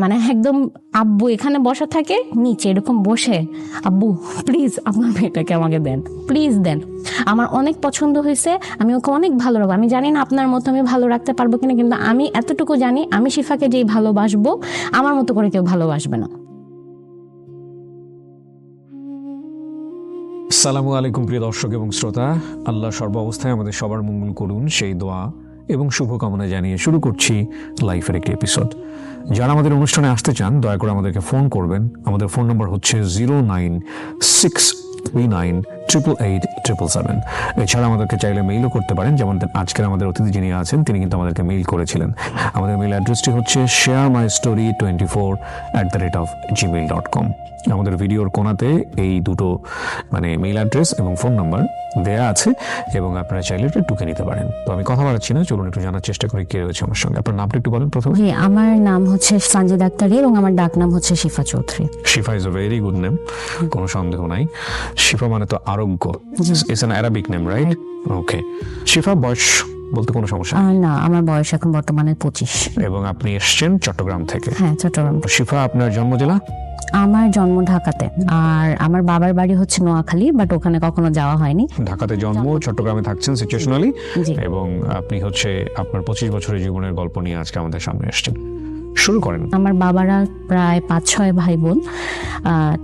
মানে একদম আব্বু এখানে বসা থাকে, নিচে এরকম বসে, আব্বু প্লিজ আপনার মেয়েটাকে আমাকে দেন, প্লিজ দেন, আমার অনেক পছন্দ হয়েছে, আমি ওকে অনেক ভালো রাখবো। আমি জানি না আপনার মতো আমি ভালো রাখতে পারবো কিনা, কিন্তু আমি এতটুকু জানি আমি শিফাকে যেই ভালোবাসবো আমার মতো করে কেউ ভালোবাসবে না। আসসালামু আলাইকুম প্রিয় দর্শক এবং শ্রোতা, আল্লাহ সর্বাবস্থায় আমাদের সবার মঙ্গল করুন সেই দোয়া এবং শুভকামনা জানিয়ে শুরু করছি লাইফের একটি এপিসোড। যারা আমাদের অনুষ্ঠানে আসতে চান দয়া করে আমাদেরকে ফোন করবেন। আমাদের ফোন নম্বর হচ্ছে 09639888877। এছাড়া আমাদেরকে চাইলে মেইলও করতে পারেন, যেমন আজকের আমাদের অতিথি যিনি আছেন তিনি কিন্তু আমাদেরকে মেইল করেছিলেন। আমাদের মেইল অ্যাড্রেসটি হচ্ছে sharemystory24@gmail.com। আমাদের ভিডিওর কোনাতে এই দুটো মেইল অ্যাড্রেস এবং ফোন নাম্বার দেয়া আছে এবং আপনারা চাইলে এটা টুকে নিতে পারেন। তো আমি কথা বাড়াচ্ছি না, চলুন একটু জানার চেষ্টা করি কে রয়েছে আমার সঙ্গে। আপনার নামটা একটু বলেন প্রথমে। জি, আমার নাম হচ্ছে সানজিদা আক্তারি এবং আমার ডাক নাম হচ্ছে Shifa Chowdhury. Shifa is a very good name, কোনো সন্দেহ নাই। শিফা মানে তো আরোগ্য, it's an Arabic name, right? Okay. Shifa, বয়স বলতে কোনো সমস্যা না, আমার বয়স এখন বর্তমানে 25। এবং আপনি এসেছেন চট্টগ্রাম থেকে? হ্যাঁ, চট্টগ্রাম। শিফা, আপনার জন্ম জেলা? আমার জন্ম ঢাকাতে, আর আমার বাবার বাড়ি হচ্ছে নোয়াখালী, বাট ওখানে কখনো যাওয়া হয়নি। ঢাকাতে জন্ম, চট্টগ্রামে থাকছেন সিচুয়েশনালি, জি। এবং আপনি হচ্ছে আপনার 25 বছরের জীবনের গল্প নিয়ে আজকে আমাদের সামনে এসেছেন। শুরু করেন। আমার বাবারা প্রায় 5-6 ভাই বোন,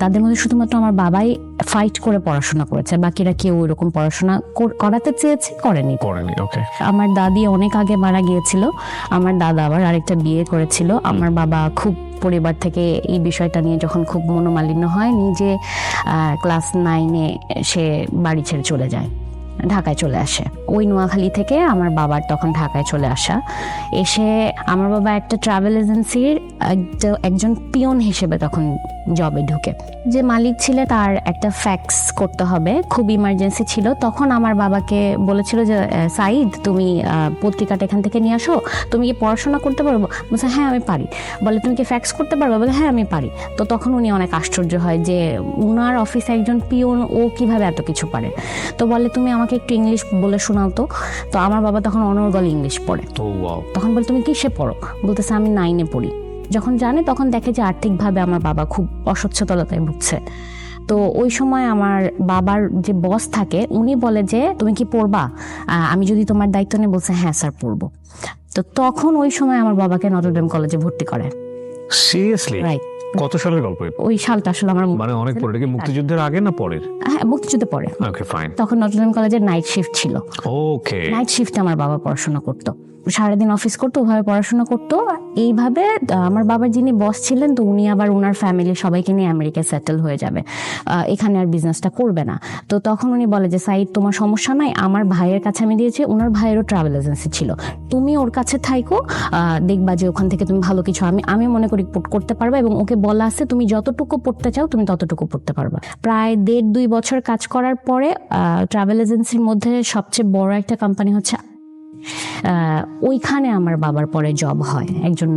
তাদের মধ্যে শুধুমাত্র আমার বাবাই ফাইট করে পড়াশোনা করেছে, বাকিরা কেউ ওইরকম পড়াশোনা করাতে চেয়েছে, করেনি। ওকে। আমার দাদি অনেক আগে মারা গিয়েছিল, আমার দাদা আবার আরেকটা বিয়ে করেছিল। আমার বাবা খুব পরিবার থেকে এই বিষয়টা নিয়ে যখন খুব মনোমালিন্য হয়, নিজে ক্লাস 9-এ সে বাড়ি ছেড়ে চলে যায়, ঢাকায় চলে আসে। ওই নোয়াখালী থেকে আমার বাবার তখন ঢাকায় চলে আসা। এসে আমার বাবা একটা ট্রাভেল এজেন্সির একজন পিয়ন হিসেবে তখন জবে ঢুকে। যে মালিক ছিলেন তার একটা ফ্যাক্স করতে হবে, খুব ইমার্জেন্সি ছিল। তখন আমার বাবাকে বলেছিল যে সাইদ, তুমি পত্রিকাটা এখান থেকে নিয়ে আসো, তুমি কি পড়াশোনা করতে পারবো? বলছে হ্যাঁ আমি পারি। বলে তুমি কি ফ্যাক্স করতে পারবো? বলে হ্যাঁ আমি পারি। তো তখন উনি অনেক আশ্চর্য হয় যে উনার অফিসে একজন পিয়ন, ও কিভাবে এত কিছু পারে। তো বলে তুমি আমাকে একটু ইংলিশ বলে শোনাও তো। তো আমার বাবা তখন অনর্গল ইংলিশ পড়ে। তখন বলে তুমি কিসে পড়ো? বলতেছে আমি 9-এ পড়ি। যখন জানে তখন দেখে যে আর্থিকভাবে আমার বাবা খুব অসচ্ছলতায় ভুগছে। তো ওই সময় আমার বাবার যে বস থাকে উনি বলে যে তুমি কি পড়বা, আমি যদি তোমার দায়িত্ব নিই? বলছে হ্যাঁ স্যার পড়বো। তো তখন ওই সময় আমার বাবাকে নটরডেম কলেজে ভর্তি করে। সিরিয়াসলি? রাইট। কত সালের গল্প? ওই সালটা আসলে আমার অনেক পরে, কি মুক্তিযুদ্ধের আগে না পরের? হ্যাঁ, মুক্তিযুদ্ধে পরে। ওকে, ফাইন। তখন নটরডেম কলেজের নাইট শিফট ছিল। ওকে। নাইট শিফটে আমার বাবা পড়াশোনা করতো, সারাদিন অফিস করতো, ওভাবে পড়াশোনা করতো। এইভাবে আমার বাবার যিনি বস ছিলেন, তো উনি আবার ওনার ফ্যামিলি সবাইকে নিয়ে আমেরিকায় সেটেল হয়ে যাবে, এখানে আর বিজনেসটা করবে না। তো তখন উনি বলে যে সাইদ তোমার সমস্যা নাই, আমার ভাইয়ের কাছে আমি দিয়েছি, ওনার ভাইয়েরও ট্রাভেল এজেন্সি ছিল, তুমি ওর কাছে থাইকো, দেখবা যে ওখান থেকে তুমি ভালো কিছু আমি মনে করি করতে পারবা। এবং ওকে বলা আছে তুমি যতটুকু পড়তে চাও তুমি ততটুকু পড়তে পারবা। প্রায় 1.5-2 বছর কাজ করার পরে ট্রাভেল এজেন্সির মধ্যে সবচেয়ে বড় একটা কোম্পানি হচ্ছে, ওইখানে আমার বাবার পরে জব হয় একজন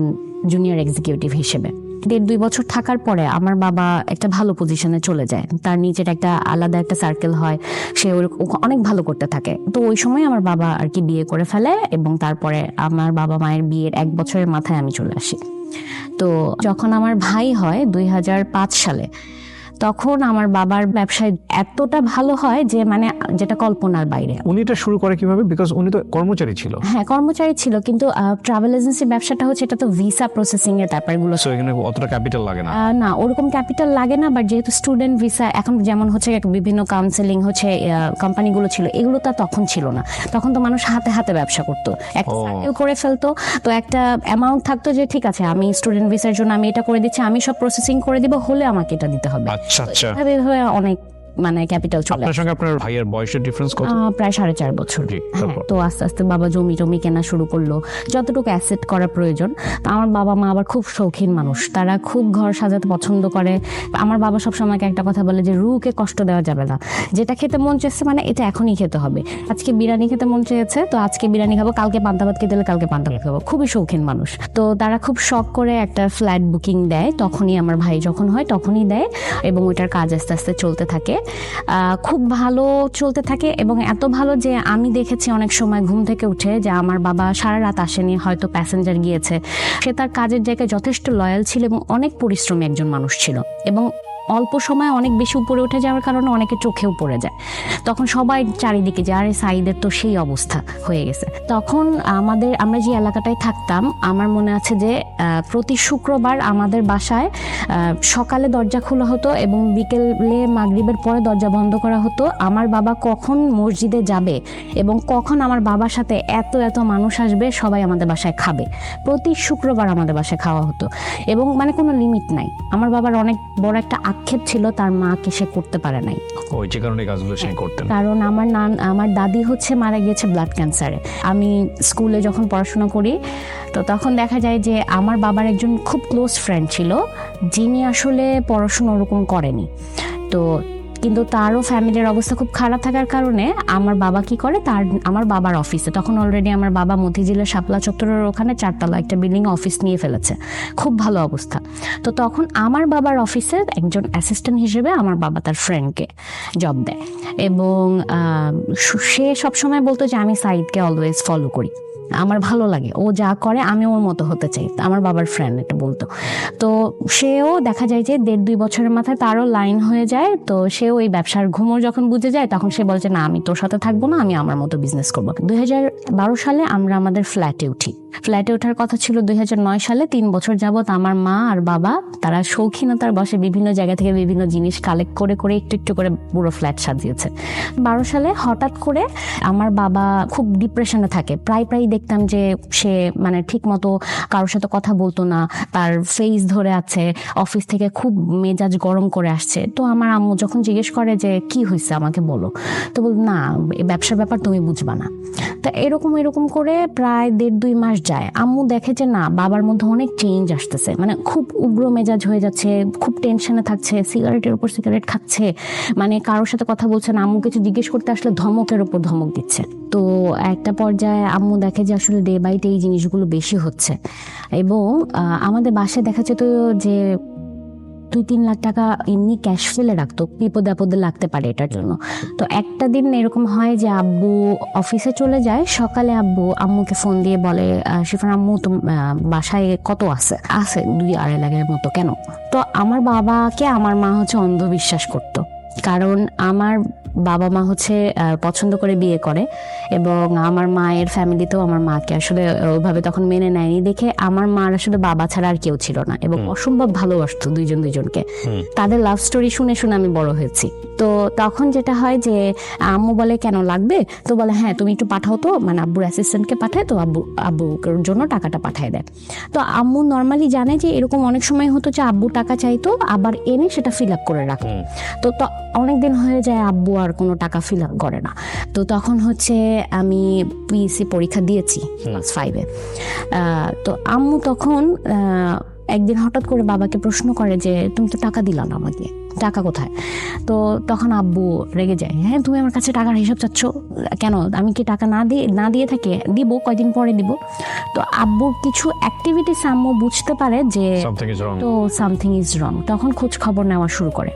জুনিয়র এক্সিকিউটিভ হিসেবে। 1.5-2 বছর থাকার পরে আমার বাবা একটা ভালো পজিশনে চলে যায়, তার নিজের একটা আলাদা একটা সার্কেল হয়, সে অনেক ভালো করতে থাকে। তো ওই সময় আমার বাবা আর কি বিয়ে করে ফেলে, এবং তারপরে আমার বাবা মায়ের বিয়ের 1 বছরের মাথায় আমি চলে আসি। তো যখন আমার ভাই হয় 2005 সালে, তখন আমার বাবার ব্যবসায় এতটা ভালো হয় যে যেটা কল্পনার বাইরে। উনি এটা শুরু করে কিভাবে? বিকজ উনি তো কর্মচারী ছিল। হ্যাঁ, কর্মচারী ছিল, কিন্তু ট্রাভেল এজেন্সি ব্যবসাটা হচ্ছে এটা তো ভিসা প্রসেসিং এর ব্যাপারগুলো, সো এখানে অতটা ক্যাপিটাল লাগে না। না ওরকম ক্যাপিটাল লাগে না, বাট যেহেতু স্টুডেন্ট ভিসা এখন যেমন হচ্ছে বিভিন্ন কাউন্সেলিং হচ্ছে কোম্পানিগুলো ছিল, এগুলো তো তখন ছিল না। তখন তো মানুষ হাতে হাতে ব্যবসা করতো, একটা সার্কেল করে ফেলতো, তো একটা অ্যামাউন্ট থাকতো যে ঠিক আছে আমি স্টুডেন্ট ভিসার জন্য আমি এটা করে দিচ্ছি, আমি সব প্রসেসিং করে দিব, হলে আমাকে এটা দিতে হবে। আচ্ছা। অনেক ক্যাপিটাল চলে। আপনার সঙ্গে আপনার ভাইয়ের বয়সের ডিফারেন্স কত? প্রায় 4.5 বছর। তো আস্তে আস্তে বাবা জমি কেনা শুরু করলো, যতটুকু অ্যাসেট করা প্রয়োজন। তো আমার বাবা মা আবার খুব শৌখিন মানুষ, তারা খুব ঘর সাজাতে পছন্দ করে। আমার বাবা সবসময় একটা কথা বলে যে রুকে কষ্ট দেওয়া যাবে না, যেটা খেতে মন চেয়েছে এটা এখনই খেতে হবে। আজকে বিরিয়ানি খেতে মন চেয়েছে তো আজকে বিরিয়ানি খাবো, কালকে পান্তা ভাত খেতে হলে কালকে পান্তা ভাত খাবো। খুবই শৌখিন মানুষ। তো তারা খুব শখ করে একটা ফ্ল্যাট বুকিং দেয়, তখনই আমার ভাই যখন হয় তখনই দেয়, এবং ওইটার কাজ আস্তে আস্তে চলতে থাকে। খুব ভালো চলতে থাকে, এবং এত ভালো যে আমি দেখেছি অনেক সময় ঘুম থেকে উঠে যে আমার বাবা সারা রাত আসেনি, হয়তো প্যাসেঞ্জার গিয়েছে, সে তার কাজের জায়গায় যথেষ্ট লয়াল ছিল এবং অনেক পরিশ্রমী একজন মানুষ ছিল, এবং অল্প সময় অনেক বেশি উপরে উঠে যাওয়ার কারণে অনেকে চোখেও পড়ে যায়। তখন সবাই চারিদিকে যে আরে সাঈদের তো সেই অবস্থা হয়ে গেছে। তখন আমরা যে এলাকাটায় থাকতাম, আমার মনে আছে যে প্রতি শুক্রবার আমাদের বাসায় সকালে দরজা খোলা হতো এবং বিকেলে মাগরিবের পরে দরজা বন্ধ করা হতো। আমার বাবা কখন মসজিদে যাবে এবং কখন আমার বাবার সাথে এত মানুষ আসবে, সবাই আমাদের বাসায় খাবে। প্রতি শুক্রবার আমাদের বাসায় খাওয়া হতো, এবং মানে কোনো লিমিট নাই। আমার বাবার অনেক বড় একটা আক্ষেপ ছিল তার মাকে সে করতে পারে নাই, ওই যে কারণে কাজগুলো সে করতেন। কারণ আমার দাদি হচ্ছে মারা গিয়েছে ব্লাড ক্যান্সারে। আমি স্কুলে যখন পড়াশোনা করি তো তখন দেখা যায় যে আমার বাবার একজন খুব ক্লোজ ফ্রেন্ড ছিল যিনি আসলে পড়াশোনা ওরকম করেনি, তো কিন্তু তারও ফ্যামিলির অবস্থা খুব খারাপ থাকার কারণে আমার বাবা কি করে, আমার বাবার অফিসে, তখন অলরেডি আমার বাবা মতিঝিলের শাপলা চত্বরের ওখানে 4 তলা একটা বিল্ডিং অফিস নিয়ে ফেলেছে, খুব ভালো অবস্থা। তো তখন আমার বাবার অফিসে একজন অ্যাসিস্ট্যান্ট হিসেবে আমার বাবা তার ফ্রেন্ডকে জব দেয়, এবং সে সবসময় বলতো যে আমি সাঈদকে অলওয়েজ ফলো করি, আমার ভালো লাগে, ও যা করে আমি ওর মতো হতে চাই, আমার বাবার ফ্রেন্ড এটা বলতো। তো সেও দেখা যায় যে 1.5-2 বছরের মাথায় তারও লাইন হয়ে যায়, তো সেও এই ব্যবসার ঘুমোর যখন বুঝে যায় তখন সে বলছে না আমি তোর সাথে থাকবো না, আমি আমার মতো বিজনেস করবো। 2012 সালে আমরা আমাদের ফ্ল্যাটে উঠি। ফ্ল্যাটে ওঠার কথা ছিল 2009 সালে। 3 বছর যাবত আমার মা আর বাবা তারা শৌখিনতার বসে বিভিন্ন জায়গা থেকে বিভিন্ন জিনিস কালেক্ট করে করে একটু করে পুরো ফ্ল্যাট সাজিয়েছে। 12 সালে হঠাৎ করে আমার বাবা খুব ডিপ্রেশনে থাকে, প্রায় দেখতাম যে সে মানে ঠিক মতো কারোর সাথে কথা বলতো না, তার ফেস ধরে আছে, অফিস থেকে খুব মেজাজ গরম করে আসছে। তো আমার আম্মু যখন জিজ্ঞেস করে যে কি হয়েছে আমাকে বলো, তো বল না এই ব্যবসার ব্যাপার তুমি বুঝবা না। তো এরকম করে প্রায় 1.5-2 মাস যায়। আম্মু দেখে যে না বাবার মধ্যে অনেক চেঞ্জ আসতেছে, মানে খুব উগ্র মেজাজ হয়ে যাচ্ছে, খুব টেনশনে থাকছে, সিগারেটের উপর সিগারেট খাচ্ছে, মানে কারোর সাথে কথা বলছে না, আম্মু কিছু জিজ্ঞেস করতে আসলে ধমকের উপর ধমক দিচ্ছে। তো একটা পর্যায়ে আম্মু দেখে যে আসলে ডে বাই ডে এই জিনিসগুলো বেশি হচ্ছে, এবং আমাদের বাসায় দেখা যেত যে 2-3 লাখ টাকা এমনি ক্যাশ ফেলে রাখতো, বিপদে আপদে লাগতে পারে এটার জন্য। তো একটা দিন এরকম হয় যে আব্বু অফিসে চলে যায়, সকালে আব্বু আম্মুকে ফোন দিয়ে বলে শিফান আম্মু তো বাসায় কত আছে 2-2.5 লাখের মতো। কেন? তো আমার বাবাকে আমার মা হচ্ছে অন্ধবিশ্বাস করতো, কারণ আমার বাবা মা হচ্ছে পছন্দ করে বিয়ে করে, এবং আমার মায়ের ফ্যামিলিতেও আমার মাকে আসলে ওইভাবে তখন মেনে নেয়নি দেখে আমার মার আসলে বাবা ছাড়া আর কেউ ছিল না, এবং অসম্ভব ভালোবাসতো দুইজনকে। তাদের লাভ স্টোরি শুনে আমি বড় হয়েছি। তো তখন যেটা হয় যে আম্মু বলে কেন লাগবে, তো বলে হ্যাঁ তুমি একটু পাঠাও তো, মানে আব্বুর অ্যাসিস্ট্যান্টকে পাঠায়, তো আব্বুর জন্য টাকাটা পাঠায় দেয়। তো আম্মু নর্মালি জানে যে এরকম অনেক সময় হতো যে আব্বু টাকা চাইতো আবার এনে সেটা ফিল আপ করে রাখতো। তো অনেকদিন হয়ে যায় আব্বু আর কোনো টাকা ফিল আপ করে না। তো তখন হচ্ছে আমি পিএসসি পরীক্ষা দিয়েছি ক্লাস 5-এ। তো আম্মু তখন একদিন হঠাৎ করে বাবাকে প্রশ্ন করে যে তুমি তো টাকা দিলা না আমাকে, টাকা কোথায়? তো তখন আব্বু রেগে যায়, হ্যাঁ তুমি আমার কাছে টাকার হিসাব চাচ্ছ কেন? আমি কি টাকা না দিয়ে থাকি? দিব, কয়দিন পরে দিব। তো আব্বুর কিছু অ্যাক্টিভিটিস আম্মু বুঝতে পারে যে তো সামথিং ইজ রং। তখন খোঁজ খবর নেওয়া শুরু করে।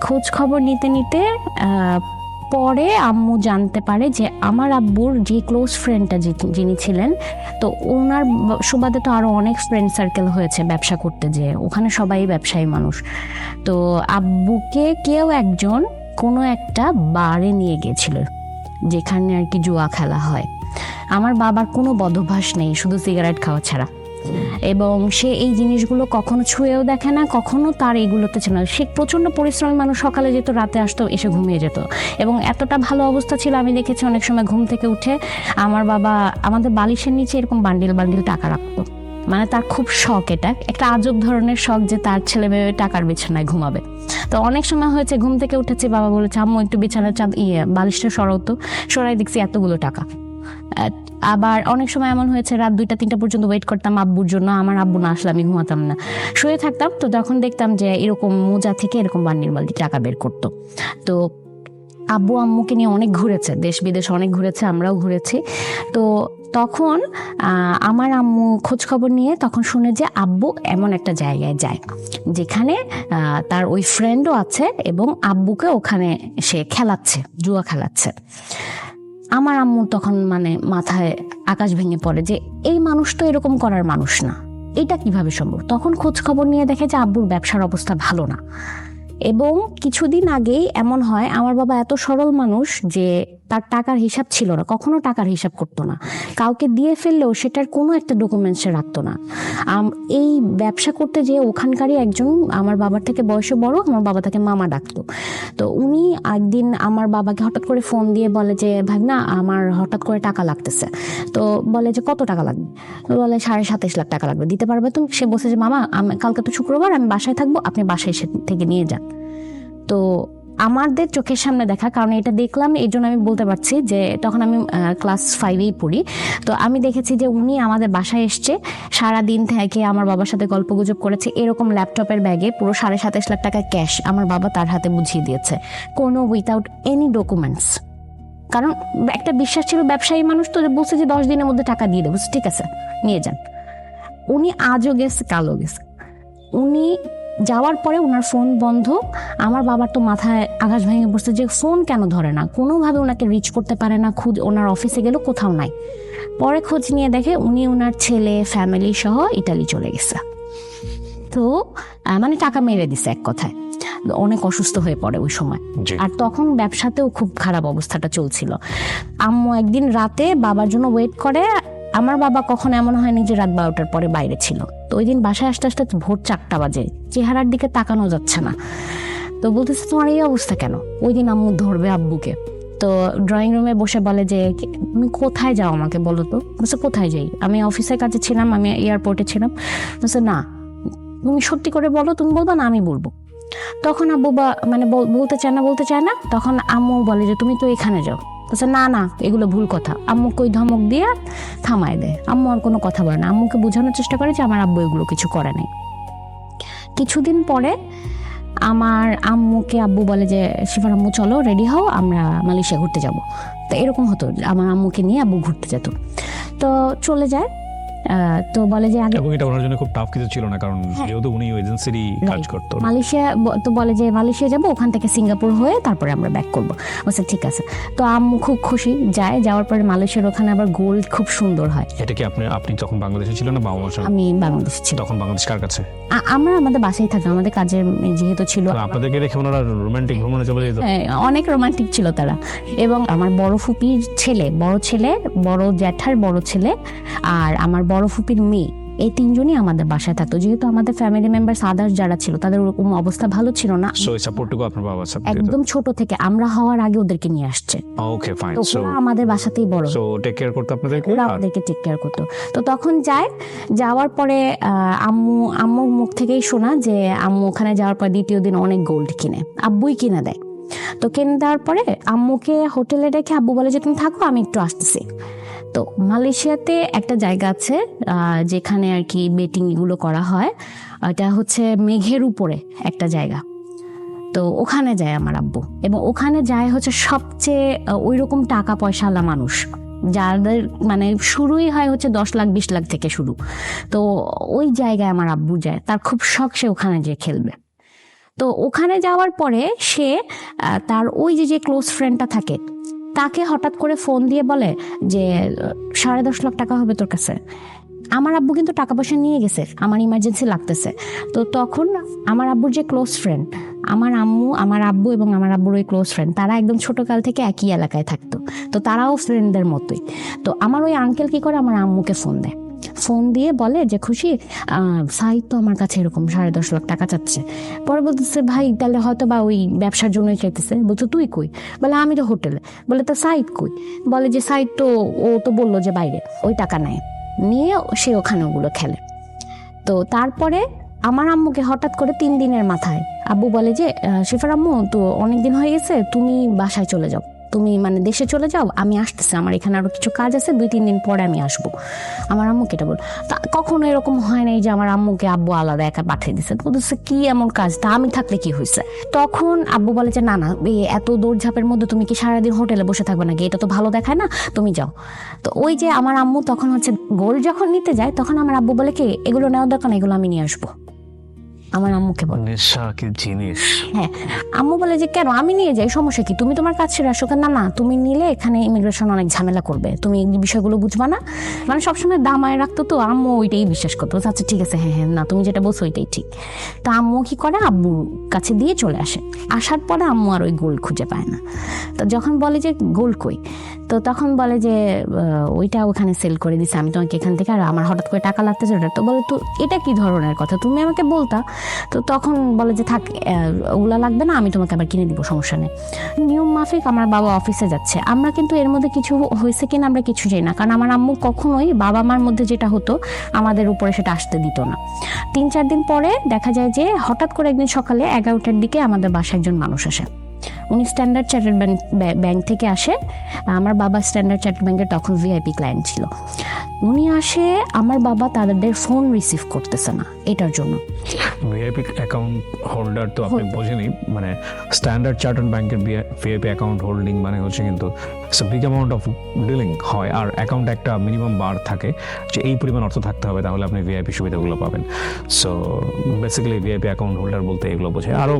খোঁজ খবর নিতে পরে আম্মু জানতে পারে যে আমার আব্বুর যে ক্লোজ ফ্রেন্ডটা যিনি ছিলেন, তো ওনার সুবাদে তো আরো অনেক ফ্রেন্ড সার্কেল হয়েছে ব্যবসা করতে, যে ওখানে সবাই ব্যবসায়ী মানুষ। তো আব্বুকে কেউ একজন কোনো একটা বারে নিয়ে গিয়েছিল যেখানে আর কি জুয়া খেলা হয়। আমার বাবার কোনো বদভ্যাস নেই, শুধু সিগারেট খাওয়া ছাড়া, এবং সে এই জিনিসগুলো কখনো ছুঁয়েও দেখে না, কখনো তার এগুলোতে ছিল না। সে প্রচন্ড পরিশ্রমী মানুষ, সকালে যেত, রাতে আসতো, এসে ঘুমিয়ে যেত, এবং এতটা ভালো অবস্থা ছিল আমি দেখেছি অনেক সময় ঘুম থেকে উঠে আমার বাবা আমাদের বালিশের নিচে এরকম বান্ডিল টাকা রাখতো। মানে তার খুব শখ, এটা একটা আজব ধরনের শখ যে তার ছেলে মেয়ে টাকার বিছানায় ঘুমাবে। তো অনেক সময় হয়েছে ঘুম থেকে উঠেছে, বাবা বলেছে আম্মু একটু বিছানার বালিশটা সরাতো, সরাই দেখছি এতগুলো টাকা। আবার অনেক সময় এমন হয়েছে রাত 2-3টা পর্যন্ত ওয়েট করতাম আব্বুর জন্য, আমার আব্বু না আসলে আমি ঘুমাতাম না, শুয়ে থাকতাম। তো তখন দেখতাম যে এরকম মোজা থেকে এরকম বান্ডিল টাকা বের করতো। তো আব্বু আম্মুকে নিয়ে অনেক ঘুরেছে, দেশ বিদেশ অনেক ঘুরেছে, আমরাও ঘুরেছি। তো তখন আমার আম্মু খোঁজ খবর নিয়ে তখন শুনে যে আব্বু এমন একটা জায়গায় যায় যেখানে তার ওই ফ্রেন্ডও আছে এবং আব্বুকে ওখানে সে খেলাচ্ছে, জুয়া খেলাচ্ছে। আমার আম্মু তখন মানে মাথায় আকাশ ভেঙে পড়ে যে এই মানুষ তো এরকম করার মানুষ না, এটা কিভাবে সম্ভব। তখন খোঁজ খবর নিয়ে দেখে যে আব্বুর ব্যবসার অবস্থা ভালো না। এবং কিছুদিন আগেই এমন হয়, আমার বাবা এত সরল মানুষ যে তার টাকার হিসাব ছিল না, কখনো টাকার হিসাব করতো না, কাউকে দিয়ে ফেললেও সেটার কোনো একটা ডকুমেন্টসে রাখতো না। এই ব্যবসা করতে যেয়ে ওখানকারই একজন আমার বাবার থেকে বয়সে বড়, আমার বাবা তাকে মামা ডাকতো। তো উনি একদিন আমার বাবাকে হঠাৎ করে ফোন দিয়ে বলে যে ভাগনা আমার হঠাৎ করে টাকা লাগতেছে। তো বলে যে কত টাকা লাগবে? তো বলে 27.5 লাখ টাকা লাগবে, দিতে পারবে তুমি? সে বলছে যে মামা কালকে তো শুক্রবার, আমি বাসায় থাকবো, আপনি বাসায় এসে থেকে নিয়ে যান। তো আমাদের চোখের সামনে দেখা, কারণ এটা দেখলাম এই জন্য আমি বলতে পারছি যে তখন আমি ক্লাস 5-এই পড়ি। তো আমি দেখেছি যে উনি আমাদের বাসায় এসছে, সারাদিন থেকে আমার বাবার সাথে গল্পগুজব করেছে, এরকম ল্যাপটপের ব্যাগে পুরো 27.5 লাখ টাকা ক্যাশ আমার বাবা তার হাতে বুঝিয়ে দিয়েছে, কোনো উইথাউট এনি ডকুমেন্টস। কারণ একটা বিশ্বাস ছিল, ব্যবসায়ী মানুষ তো, বলছে যে 10 দিনের মধ্যে টাকা দিয়ে দেবো, ঠিক আছে নিয়ে যান। উনি আজও গেছে কালও গেছে। উনি যাওয়ার পরে ওনার ফোন বন্ধ। আমার বাবার তো মাথায় আকাশ ভেঙে পড়ছে যে ফোন কেন ধরে না, কোনোভাবে ওনাকে রিচ করতে পারে না, খুঁজ ওনার অফিসে গেল কোথাও নাই। পরে খোঁজ নিয়ে দেখে উনি ওনার ছেলে ফ্যামিলি সহ ইটালি চলে গেছে। তো মানে টাকা মেরে দিছে এক কথায়। অনেক অসুস্থ হয়ে পড়ে ওই সময়। আর তখন ব্যবসাতেও খুব খারাপ অবস্থাটা চলছিল। আম্মু একদিন রাতে বাবার জন্য ওয়েট করে। আমার বাবা কখন এমন হয়নি যে রাত 12টার পরে বাইরে ছিল। তো ওই দিন বাসায় আসতে আসতে ভোর 4টা বাজে, চেহারার দিকে তাকানো যাচ্ছে না। তো বলতেছে তোমার এই অবস্থা কেন? ওই দিন আম্মু ধরবে আব্বুকে। তো ড্রয়িং রুমে বসে বলে যে তুমি কোথায় যাও আমাকে বলো তো। বলছে কোথায় যাই? আমি অফিসের কাছে ছিলাম, আমি এয়ারপোর্টে ছিলাম। বলছে না তুমি সত্যি করে বলো, তুমি বলবো না আমি বলবো। তখন আব্বু মানে বলতে চায় না। তখন আম্মু বলে যে তুমি তো এখানে যাও। বলছে না না এগুলো ভুল কথা। আম্মুকে ওই ধমক দিয়ে থামায় দেয়। আম্মু আর কোনো কথা বলে না, আম্মুকে বোঝানোর চেষ্টা করে যে আমার আব্বু এগুলো কিছু করে নাই। কিছুদিন পরে আমার আম্মুকে আব্বু বলে যে শিফার আম্মু চলো রেডি হও, আমরা মালয়েশিয়া ঘুরতে যাব। তো এরকম হতো, আমার আম্মুকে নিয়ে আব্বু ঘুরতে যেত। তো চলে যায়। তো বলে যে আগে, এবং এটা ওনার জন্য খুব টাফ কিছু ছিল না, কারণ যেহেতু উনি এজেন্সিরই কাজ করতো। মালয়েশিয়া তো বলে যে মালয়েশিয়া যাবো, ওখান থেকে সিঙ্গাপুর হয়ে তারপরে আমরা ব্যাক করবো। বলছে ঠিক আছে। তো আম্মু খুব খুশি, যাওয়ার পরে মালয়েশিয়ার ওখানে আবার গোল্ড খুব সুন্দর হয়। এটা কি আপনি তখন বাংলাদেশে ছিলেন না বাবা? আমি বাংলাদেশে ছিলাম। তখন বাংলাদেশ কার কাছে? আমরা আমাদের বাসায় থাকতাম, আমাদের কাজের যেহেতু ছিল। আপনাদেরকে দেখে ওনারা রোমান্টিক ভ্রমণে চলে যেত? অনেক রোমান্টিক ছিল তারা। এবং আমার বড় ফুপির ছেলে, বড় জ্যাঠার বড় ছেলে আর আমার বড় ফুপির মেয়ে, এই 3জনই আমাদের বাসায় থাকতো। যেহেতু আমাদের ফ্যামিলি মেম্বার্স আদার্স যারা ছিল তাদের ওরকম অবস্থা ভালো ছিল না, সো এই সাপোর্টটুকু আপনার বাবা একদম ছোট থেকে আমরা হওয়ার আগে ওদেরকে নিয়ে আসছে। Okay fine. তো সো আমাদের বাসাতেই বড়, সো টেক কেয়ার করতে আপনাদেরকে, ওরা আমাদেরকে টেক কেয়ার করতো। তো তখন যাওয়ার পরে আম্মুর মুখ থেকেই শোনা যে আম্মু ওখানে যাওয়ার পর দ্বিতীয় দিন অনেক গোল্ড কিনে, আব্বুই কিনে দেয়। তো কিনে দেওয়ার পরে আম্মুকে হোটেলে রেখে আব্বু বলে যে তুমি থাকো, আমি একটু আসতেছি। তো মালয়েশিয়াতে একটা জায়গা আছে যেখানে আর কি বেটিং এগুলো করা হয়, এটা হচ্ছে মেঘের উপরে একটা জায়গা। তো ওখানে যায় আমার আব্বু, এবং ওখানে যায় হচ্ছে সবচেয়ে ওই রকম টাকা পয়সাওয়ালা মানুষ, যাদের মানে শুরুই হয় হচ্ছে 10 লাখ 20 লাখ থেকে শুরু। তো ওই জায়গায় আমার আব্বু যায়, তার খুব শখ সে ওখানে যেয়ে খেলবে। তো ওখানে যাওয়ার পরে সে তার ওই যে ক্লোজ ফ্রেন্ডটা থাকে তাকে হঠাৎ করে ফোন দিয়ে বলে যে 10.5 লাখ টাকা হবে তোর কাছে। আমার আব্বু কিন্তু টাকা পয়সা নিয়ে গেছে, আমার ইমার্জেন্সি লাগতেছে। তো তখন আমার আব্বুর যে ক্লোজ ফ্রেন্ড, আমার আব্বু এবং আমার আব্বুর ওই ক্লোজ ফ্রেন্ড, তারা একদম ছোটকাল থেকে একই এলাকায় থাকতো। তো তারাও ফ্রেন্ডদের মতোই। তো আমার ওই আঙ্কেল কি করে, আমার আম্মুকে ফোন দিয়ে বলে যে খুশি সাইদ তো আমার কাছে এরকম 10.5 লাখ টাকা চাচ্ছে। পরে বলতেছে ভাই তাহলে হয়তো বা ওই ব্যবসার জন্যই চাইতেছে। বলছো তুই কই? বলে আমি তো হোটেলে। বলে তো সাইদ কই? বলে যে সাইদ তো ও তো বললো যে বাইরে, ওই টাকা নেয় নিয়ে সে ওখানে ওগুলো খেলে। তো তারপরে আমার আম্মুকে হঠাৎ করে 3 দিনের মাথায় আব্বু বলে যে শিফার আম্মু তো অনেকদিন হয়ে গেছে, তুমি বাসায় চলে যাও, তুমি মানে দেশে চলে যাও, আমি আসতেছি, আমার এখানে আরো কিছু কাজ আছে, 2-3 দিন পরে আমি আসবো। আমার আম্মুকে এটা বল। তা কখনো এরকম হয় নাই যে আমার আম্মুকে আব্বু আলাদা একা পাঠিয়ে দিচ্ছে, বলতেছে কি এমন কাজ, তা আমি থাকলে কি হয়েছে। তখন আব্বু বলে যে না না, এই এত দৌড়ঝাঁপের মধ্যে তুমি কি সারাদিন হোটেলে বসে থাকবে নাকি, এটা তো ভালো দেখায় না, তুমি যাও। তো ওই যে আমার আম্মু তখন হচ্ছে গোল যখন নিতে যায়, তখন আমার আব্বু বলে কি এগুলো নেওয়ার দরকার না, এগুলো আমি নিয়ে আসবো। আমার আম্মুকে বলে। নেশা কি জিনিস। হ্যাঁ, আম্মু বলে যে কেন, আমি নিয়ে যাই, সমস্যা কি, তুমি তোমার কাজ ছেড়ে আসো। না না, তুমি নিলে এখানে ইমিগ্রেশন অনেক ঝামেলা করবে, তুমি এই বিষয়গুলো বুঝবা না। মানে সবসময় দামায় রাখতো, তো আম্মু ওইটাই বিশ্বাস করতো, আচ্ছা ঠিক আছে, হ্যাঁ হ্যাঁ, না তুমি যেটা বলছো ওইটাই ঠিক। তা আম্মু কি করে, আব্বুর কাছে দিয়ে চলে আসে। আসার পরে আম্মু আর ওই গোল্ড খুঁজে পায় না। তো যখন বলে যে গোল্ড কই, তো তখন বলে যে ওইটা ওখানে সেল করে দিছে, আমি তোমাকে এখান থেকে, আর আমার হঠাৎ করে টাকা লাগতেছে ওটা। তো বলে তো এটা কি ধরনের কথা, তুমি আমাকে বলতা। তো তখন বলে যে থাক, ওগুলা লাগবে না, আমি তোমাকে আবার কিনে দিব, সমস্যা নেই। নিয়ম মাফিক আমার বাবা অফিসে যাচ্ছে, আমরা কিন্তু এর মধ্যে কিছু হয়েছে কিনা আমরা কিছু জানি না, কারণ আমার আম্মু কখনোই বাবা মার মধ্যে যেটা হতো আমাদের উপরে সেটা আসতে দিত না। 3-4 দিন পরে দেখা যায় যে হঠাৎ করে একদিন সকালে 11টার দিকে আমাদের বাসায় একজন মানুষ আসে। উনি স্ট্যান্ডার্ড চার্টার্ড ব্যাংক থেকে আসে। আমার বাবা স্ট্যান্ডার্ড চার্টার্ড ব্যাংকের তখন ভিআইপি ক্লায়েন্ট ছিল। উনি আসে, আমার বাবা তাদের ফোন রিসিভ করতেছে না এটার জন্য। ভিআইপি অ্যাকাউন্ট হোল্ডার তো আপনি বোঝেনই, মানে স্ট্যান্ডার্ড চার্টার্ড ব্যাংকের ভিআইপি অ্যাকাউন্ট হোল্ডিং মানে হচ্ছে কিন্তু বিগ অ্যামাউন্ট অফ ডিলিং হয়, আর অ্যাকাউন্টে একটা মিনিমাম বার থাকে যে এই পরিমাণ অর্থ থাকতে হবে, তাহলে আপনি ভিআইপি সুবিধাগুলো পাবেন। So basically VIP account holder বলতে এগুলো বোঝায়, আরও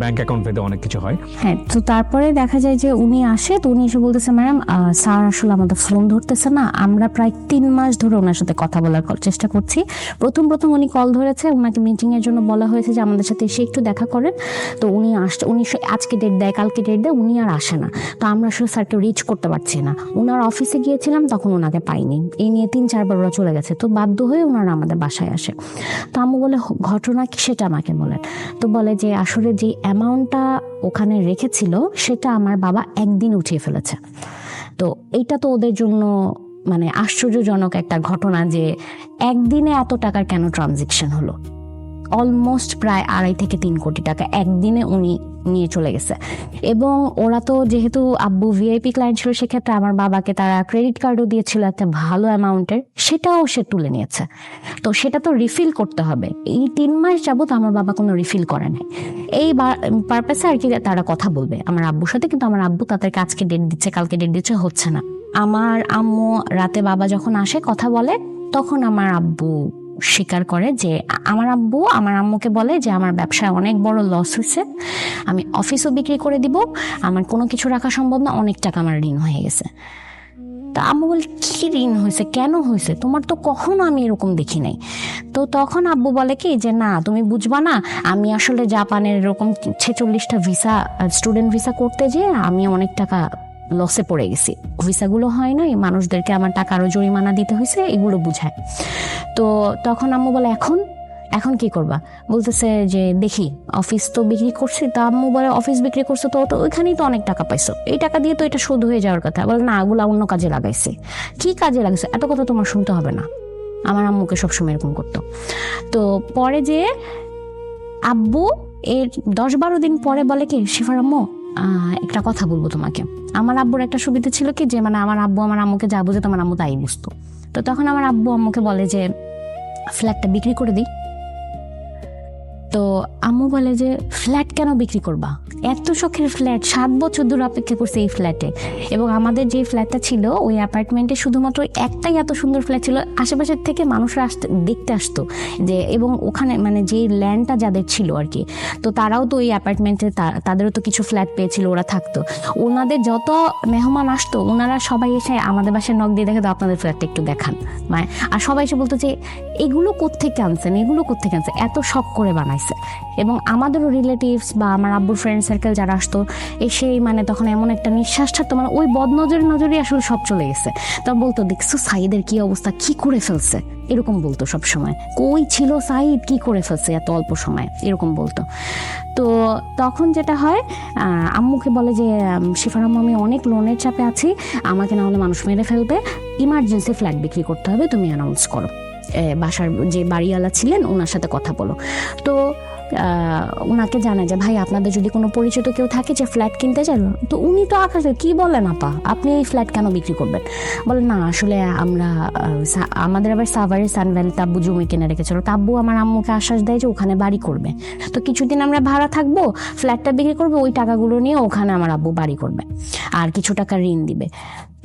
ব্যাংক অ্যাকাউন্ট পেতে অনেক কিছু হয়। হ্যাঁ, তো তারপরে দেখা যায় যে উনি আসে, তো উনি এসে বলতেছে ম্যাডাম স্যার আসলে আমাদের ফোন ধরতেছে না, আমরা প্রায় 3 মাস ধরে ওনার সাথে কথা বলার চেষ্টা করছি। প্রথম উনি কল ধরেছে, ওনাকে মিটিং এর জন্য বলা হয়েছে যে আমাদের সাথে এসে একটু দেখা করেন। তো উনি আসছে, উনি আজকে ডেট দেয়, কালকে ডেট দেয়, উনি আর আসে না। তো আমরা আসলে স্যারকে রিচ করতে পারছি না। ওনার অফিসে গিয়েছিলাম, তখন ওনাকে পাইনি। এই নিয়ে 3-4 বার ওরা চলে গেছে। তো বাধ্য হয়ে ওনারা আমাদের বাসায় আসে। তো আম্মু বলে ঘটনা কি সেটা আমাকে বলেন। তো বলে যে আসলে যে অ্যামাউন্টটা ওখানে রেখেছিল সেটা আমার বাবা একদিন উঠিয়ে ফেলেছে। তো এইটা তো ওদের জন্য মানে আশ্চর্যজনক একটা ঘটনা যে একদিনে এত টাকার কেন ট্রানজেকশন হলো। অলমোস্ট প্রায় 2.5 থেকে 3 কোটি টাকা একদিনে উনি নিয়ে চলে গেছে। এবং ওরা তো যেহেতু আব্বু ভিআইপি ক্লায়েন্ট ছিল, সেক্ষেত্রে আমার বাবাকে তারা ক্রেডিট কার্ডও দিয়েছিল একটা ভালো অ্যামাউন্টের, সেটাও সে তুলে নিয়েছে। তো সেটা তো রিফিল করতে হবে। এই 3 মাস যাবত আমার বাবা কোনো রিফিল করে নাই। এই পারপাসে আর কি তারা কথা বলবে আমার আব্বুর সাথে, কিন্তু আমার আব্বু তাদেরকে আজকে ডেট দিচ্ছে, কালকে ডেট দিচ্ছে, হচ্ছে না। আমার আম্মু রাতে বাবা যখন আসে কথা বলে, তখন আমার আব্বু স্বীকার করে যে আমার আব্বু আমার আম্মুকে বলে যে আমার ব্যবসায় অনেক বড় লস হয়েছে, আমি অফিসও বিক্রি করে দিব, আমার কোনো কিছু রাখা সম্ভব না, অনেক টাকা আমার ঋণ হয়ে গেছে। তা আম্মু বলে কি ঋণ হয়েছে, কেন হয়েছে, তোমার তো কখনো আমি এরকম দেখি নাই। তো তখন আব্বু বলে কি যে না তুমি বুঝবা না, আমি আসলে জাপানের এরকম 46টা ভিসা স্টুডেন্ট ভিসা করতে যেয়ে আমি অনেক টাকা লসে পড়ে গেছি, ভিসাগুলো হয় না, এই মানুষদেরকে আমার টাকা আরো জরিমানা দিতে হয়েছে, এগুলো বুঝায়। তো তখন আম্মু বলে এখন কি করবা, বলতেছে যে দেখি অফিস তো বিক্রি করছি। তা আম্মু বলে অফিস বিক্রি করছো তো ওইখানেই তো অনেক টাকা পাইছো, এই টাকা দিয়ে তো এটা শোধ হয়ে যাওয়ার কথা। বলে না, ওগুলো অন্য কাজে লাগাইছে। কি কাজে লাগাইছে, এত কথা তোমার শুনতে হবে না। আমার আম্মুকে সবসময় এরকম করতো। তো পরে যে আব্বু এর 10-12 দিন পরে বলে কি শিফার আম্মু একটা কথা বলবো তোমাকে। আমার আব্বুর একটা সুবিধা ছিল কি যে মানে আমার আব্বু আমার আম্মুকে যা বুঝে তোমার আম্মু তাই বুঝতো। তো তখন আমার আব্বু আম্মুকে বলে যে ফ্ল্যাটটা বিক্রি করে দিই। তো আম্মু বলে যে ফ্ল্যাট কেন বিক্রি করবা, এত শখের ফ্ল্যাট, 7 বছর ধরে অপেক্ষা করছে এই ফ্ল্যাটে। এবং আমাদের যে ফ্ল্যাটটা ছিল ওই অ্যাপার্টমেন্টে শুধুমাত্র একটাই এত সুন্দর ফ্ল্যাট ছিল, আশেপাশের থেকে মানুষরা দেখতে আসতো যে, এবং ওখানে মানে যে ল্যান্ডটা যাদের ছিল আর কি, তো তারাও তো ওই অ্যাপার্টমেন্টে তাদেরও তো কিছু ফ্ল্যাট পেয়েছিল, ওরা থাকতো। ওনাদের যত মেহমান আসতো ওনারা সবাই এসে আমাদের বাসায় নক দিয়ে দেখে তো আপনাদের ফ্ল্যাটটা একটু দেখান, মানে আর সবাই এসে বলতো যে এগুলো কোত্থেকে আনছেন, এগুলো কোত্থেকে আনছেন, এত শখ করে বানাইছে। এবং আমাদেরও রিলেটিভস বা আমার আব্বুর ফ্রেন্ড সার্কেল যারা আসতো এসেই মানে তখন এমন একটা নিঃশ্বাস ছাড়তো, মানে ওই নজরই আসলে সব চলে গেছে। তা বলতো দেখছো সাইদের কি অবস্থা, কি করে ফেলছে, এরকম বলতো সব সময়, কই ছিল সাইদ, কি করে ফেলছে এত অল্প সময়, এরকম বলতো। তো তখন যেটা হয় আম্মুকে বলে যে শিফার আম্মু আমি অনেক লোনের চাপে আছি, আমাকে না হলে মানুষ মেরে ফেলবে, ইমার্জেন্সি ফ্ল্যাট বিক্রি করতে হবে, তুমি অ্যানাউন্স করো, বাসার যে বাড়িওয়ালা ছিলেন ওনার সাথে কথা বলো। তো ওনাকে জানায় যে ভাই আপনাদের যদি কোনো পরিচিত কেউ থাকে যে ফ্ল্যাট কিনতে চান, তো উনি তো আকাশে কি বলেন আপা আপনি এই ফ্ল্যাট কেন বিক্রি করবেন? বলে না আসলে আমরা আমাদের আবার সাভারে সানভ্যালি তাব্বু জমি কিনে রেখেছিল, তাব্বু আমার আম্মুকে আশ্বাস দেয় যে ওখানে বাড়ি করবে, তো কিছুদিন আমরা ভাড়া থাকবো, ফ্ল্যাটটা বিক্রি করবো, ওই টাকাগুলো নিয়ে ওখানে আমার আব্বু বাড়ি করবে আর কিছু টাকা ঋণ দিবে।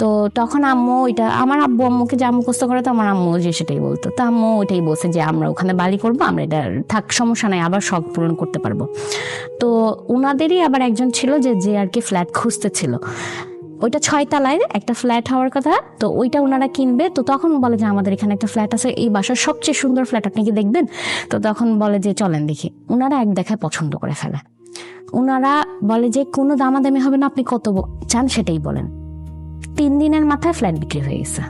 তো তখন আম্মু ওইটা আমার আব্বু আম্মুকে যা মুখস্থ করে তো আমার আম্মু যে সেটাই বলতো, তো আম্মু ওইটাই বলছে যে আমরা ওখানে বাড়ি করবো, আমরা এটা থাক সমস্যা নাই, আবার শখ পূরণ করতে পারবো। তো ওনাদেরই আবার একজন ছিল যে আর কি ফ্ল্যাট খুঁজতেছিল, ওইটা 6 তলায় একটা ফ্ল্যাট হওয়ার কথা, তো ওইটা ওনারা কিনবে। তো তখন বলে যে আমাদের এখানে একটা ফ্ল্যাট আছে, এই বাসার সবচেয়ে সুন্দর ফ্ল্যাট, আপনি কি দেখবেন? তো তখন বলে যে চলেন দেখি। ওনারা এক দেখায় পছন্দ করে ফেলে, ওনারা বলে যে কোনো দামাদামি হবে না, আপনি কত চান সেটাই বলেন। 3 দিনের মাথায় ফ্ল্যাট বিক্রি হয়ে গেছে,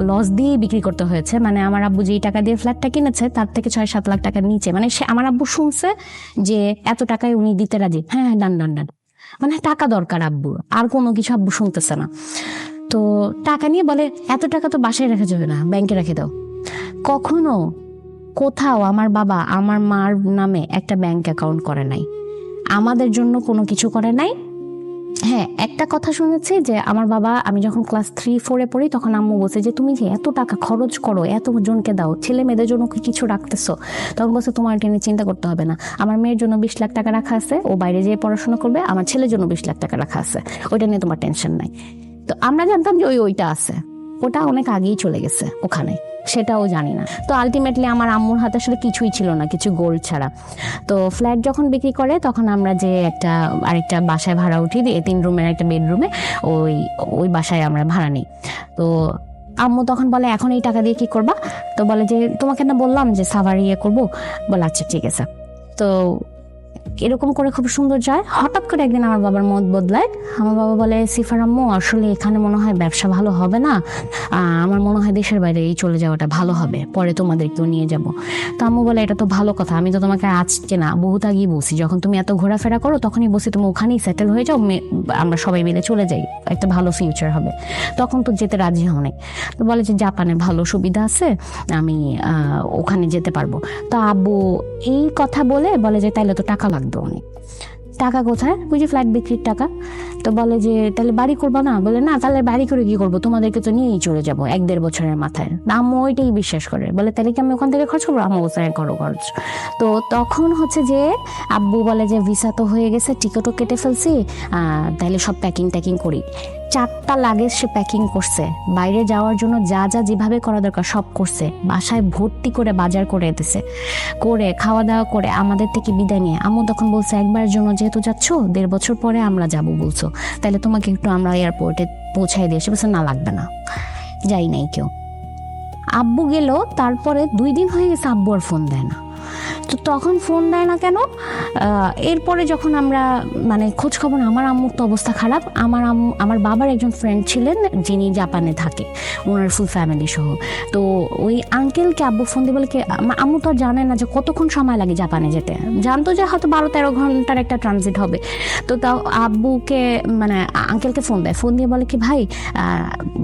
লস দিয়ে বিক্রি করতে হয়েছে। মানে আমার আব্বু যেই টাকা দিয়ে ফ্ল্যাটটা কিনেছে তার থেকে 6-7 লাখ টাকার নিচে, মানে সে আমার আব্বু শুনছে যে এত টাকায় উনি দিতে রাজি, হ্যাঁ হ্যাঁ ডান ডান ডান, মানে টাকা দরকার আব্বুর, আর কোনো কিছু আব্বু শুনতেছে না। তো টাকা নিয়ে বলে এত টাকা তো বাসায় রাখা যাবে না, ব্যাংকে রেখে দাও। কখনো কোথাও আমার বাবা আমার মার নামে একটা ব্যাংক অ্যাকাউন্ট করে নাই, আমাদের জন্য কোনো কিছু করে নাই। হ্যাঁ একটা কথা শুনেছি যে আমার বাবা, আমি যখন ক্লাস 3-4 পড়ি তখন আম্মু বলছে যে তুমি যে এত টাকা খরচ করো, এত জনকে দাও, ছেলে মেয়েদের জন্য কি কিছু রাখতেছো? তখন বলছে তোমার এটা নিয়ে চিন্তা করতে হবে না, আমার মেয়ের জন্য 20 লাখ টাকা রাখা আছে, ও বাইরে যেয়ে পড়াশোনা করবে, আমার ছেলের জন্য 20 লাখ টাকা রাখা আছে, ওইটা নিয়ে তোমার টেনশন নাই। তো আমরা জানতাম যে ওইটা আছে, ওটা অনেক আগেই চলে গেছে ওখানে, সেটাও জানি না। তো আলটিমেটলি আমার আম্মুর হাতে আসলে কিছুই ছিল না, কিছু গোল্ড ছাড়া। তো ফ্ল্যাট যখন বিক্রি করে তখন আমরা যে আরেকটা বাসায় ভাড়া উঠি, 3 রুমের একটা বেডরুমে, ওই বাসায় আমরা ভাড়া নিই। তো আম্মু তখন বলে এখন এই টাকা দিয়ে কি করবা? তো বলে যে তোমাকে না বললাম যে সাভারে ইয়ে করবো। বলে আচ্ছা ঠিক আছে। তো এরকম করে খুব সুন্দর যায়। হঠাৎ করে একদিন আমার বাবার মত বদলায়, আমার বাবা বলে সিফার আম্মু আসলে এখানে মনে হয় ব্যবসা ভালো হবে না, আমার মনে হয় দেশের বাইরে চলে যাওয়াটা ভালো হবে, পরে তোমাদেরকেও নিয়ে যাব। তো আম্মু বলে এটা তো ভালো কথা, আমি তো তোমাকে আজকে না বহুত আগেই বলছি, যখন তুমি এত ঘোরাফেরা করো তখনই বলছি তুমি ওখানেই সেটেল হয়ে যাও, আমরা সবাই মিলে চলে যাই, একটা ভালো ফিউচার হবে। তখন তো যেতে রাজি হও নাই। তো বলে যে জাপানে ভালো সুবিধা আছে, আমি ওখানে যেতে পারবো। তো আব্বু এই কথা বলে যে তাইলে তো টাকা লাগবে অনেক। টাকা কোথায়? ওই যে ফ্ল্যাট বিক্রির টাকা। তো বলে যে তাহলে বাড়ি করবো না? বলে না, তাহলে বাড়ি করে কি করবো, তোমাদেরকে তো নিয়েই চলে যাবো 1-1.5 বছরের মাথায়। আম্মু ওইটাই বিশ্বাস করে, বলে তাহলে কি আমি ওখান থেকে খরচ করবো? আম্মু বলছে করো খরচ। তো তখন হচ্ছে যে আব্বু বলে যে ভিসা তো হয়ে গেছে, টিকিটও কেটে ফেলছি, তাহলে সব প্যাকিং করি। 4টা লাগেজ সে প্যাকিং করছে, বাইরে যাওয়ার জন্য যা যেভাবে করা দরকার সব করছে, বাসায় ভর্তি করে বাজার করে দিছে, করে খাওয়া দাওয়া করে আমাদের থেকে বিদায় নিয়ে আম্মু তখন বলছে একবারের জন্য যেহেতু যাচ্ছ, 1.5 বছর পরে আমরা যাব বলছো, তাহলে তোমাকে একটু আমরা এয়ারপোর্টে পৌঁছাই দিয়ে এসে বলছে না লাগবে না, যাই নাই কেউ। আব্বু গেল, তারপরে 2 দিন হয়ে গেছে আব্বু আর ফোন দেয় না। তো তখন ফোন দেয় না কেন? এরপরে যখন আমরা মানে খোঁজ খবর, আমার আম্মুর তো অবস্থা খারাপ। আমার বাবার একজন ফ্রেন্ড ছিলেন যিনি জাপানে থাকে, ওনার ফুল ফ্যামিলি সহ। তো ওই আঙ্কেলকে আব্বু ফোন দিয়ে বলে কি, আম্মু তো আর জানে না যে কতক্ষণ সময় লাগে জাপানে যেতে, জানতো যে হয়তো 12-13 ঘন্টার একটা ট্রানজিট হবে। তো তাও আব্বুকে মানে আঙ্কেলকে ফোন দেয়, ফোন দিয়ে বলে কি ভাই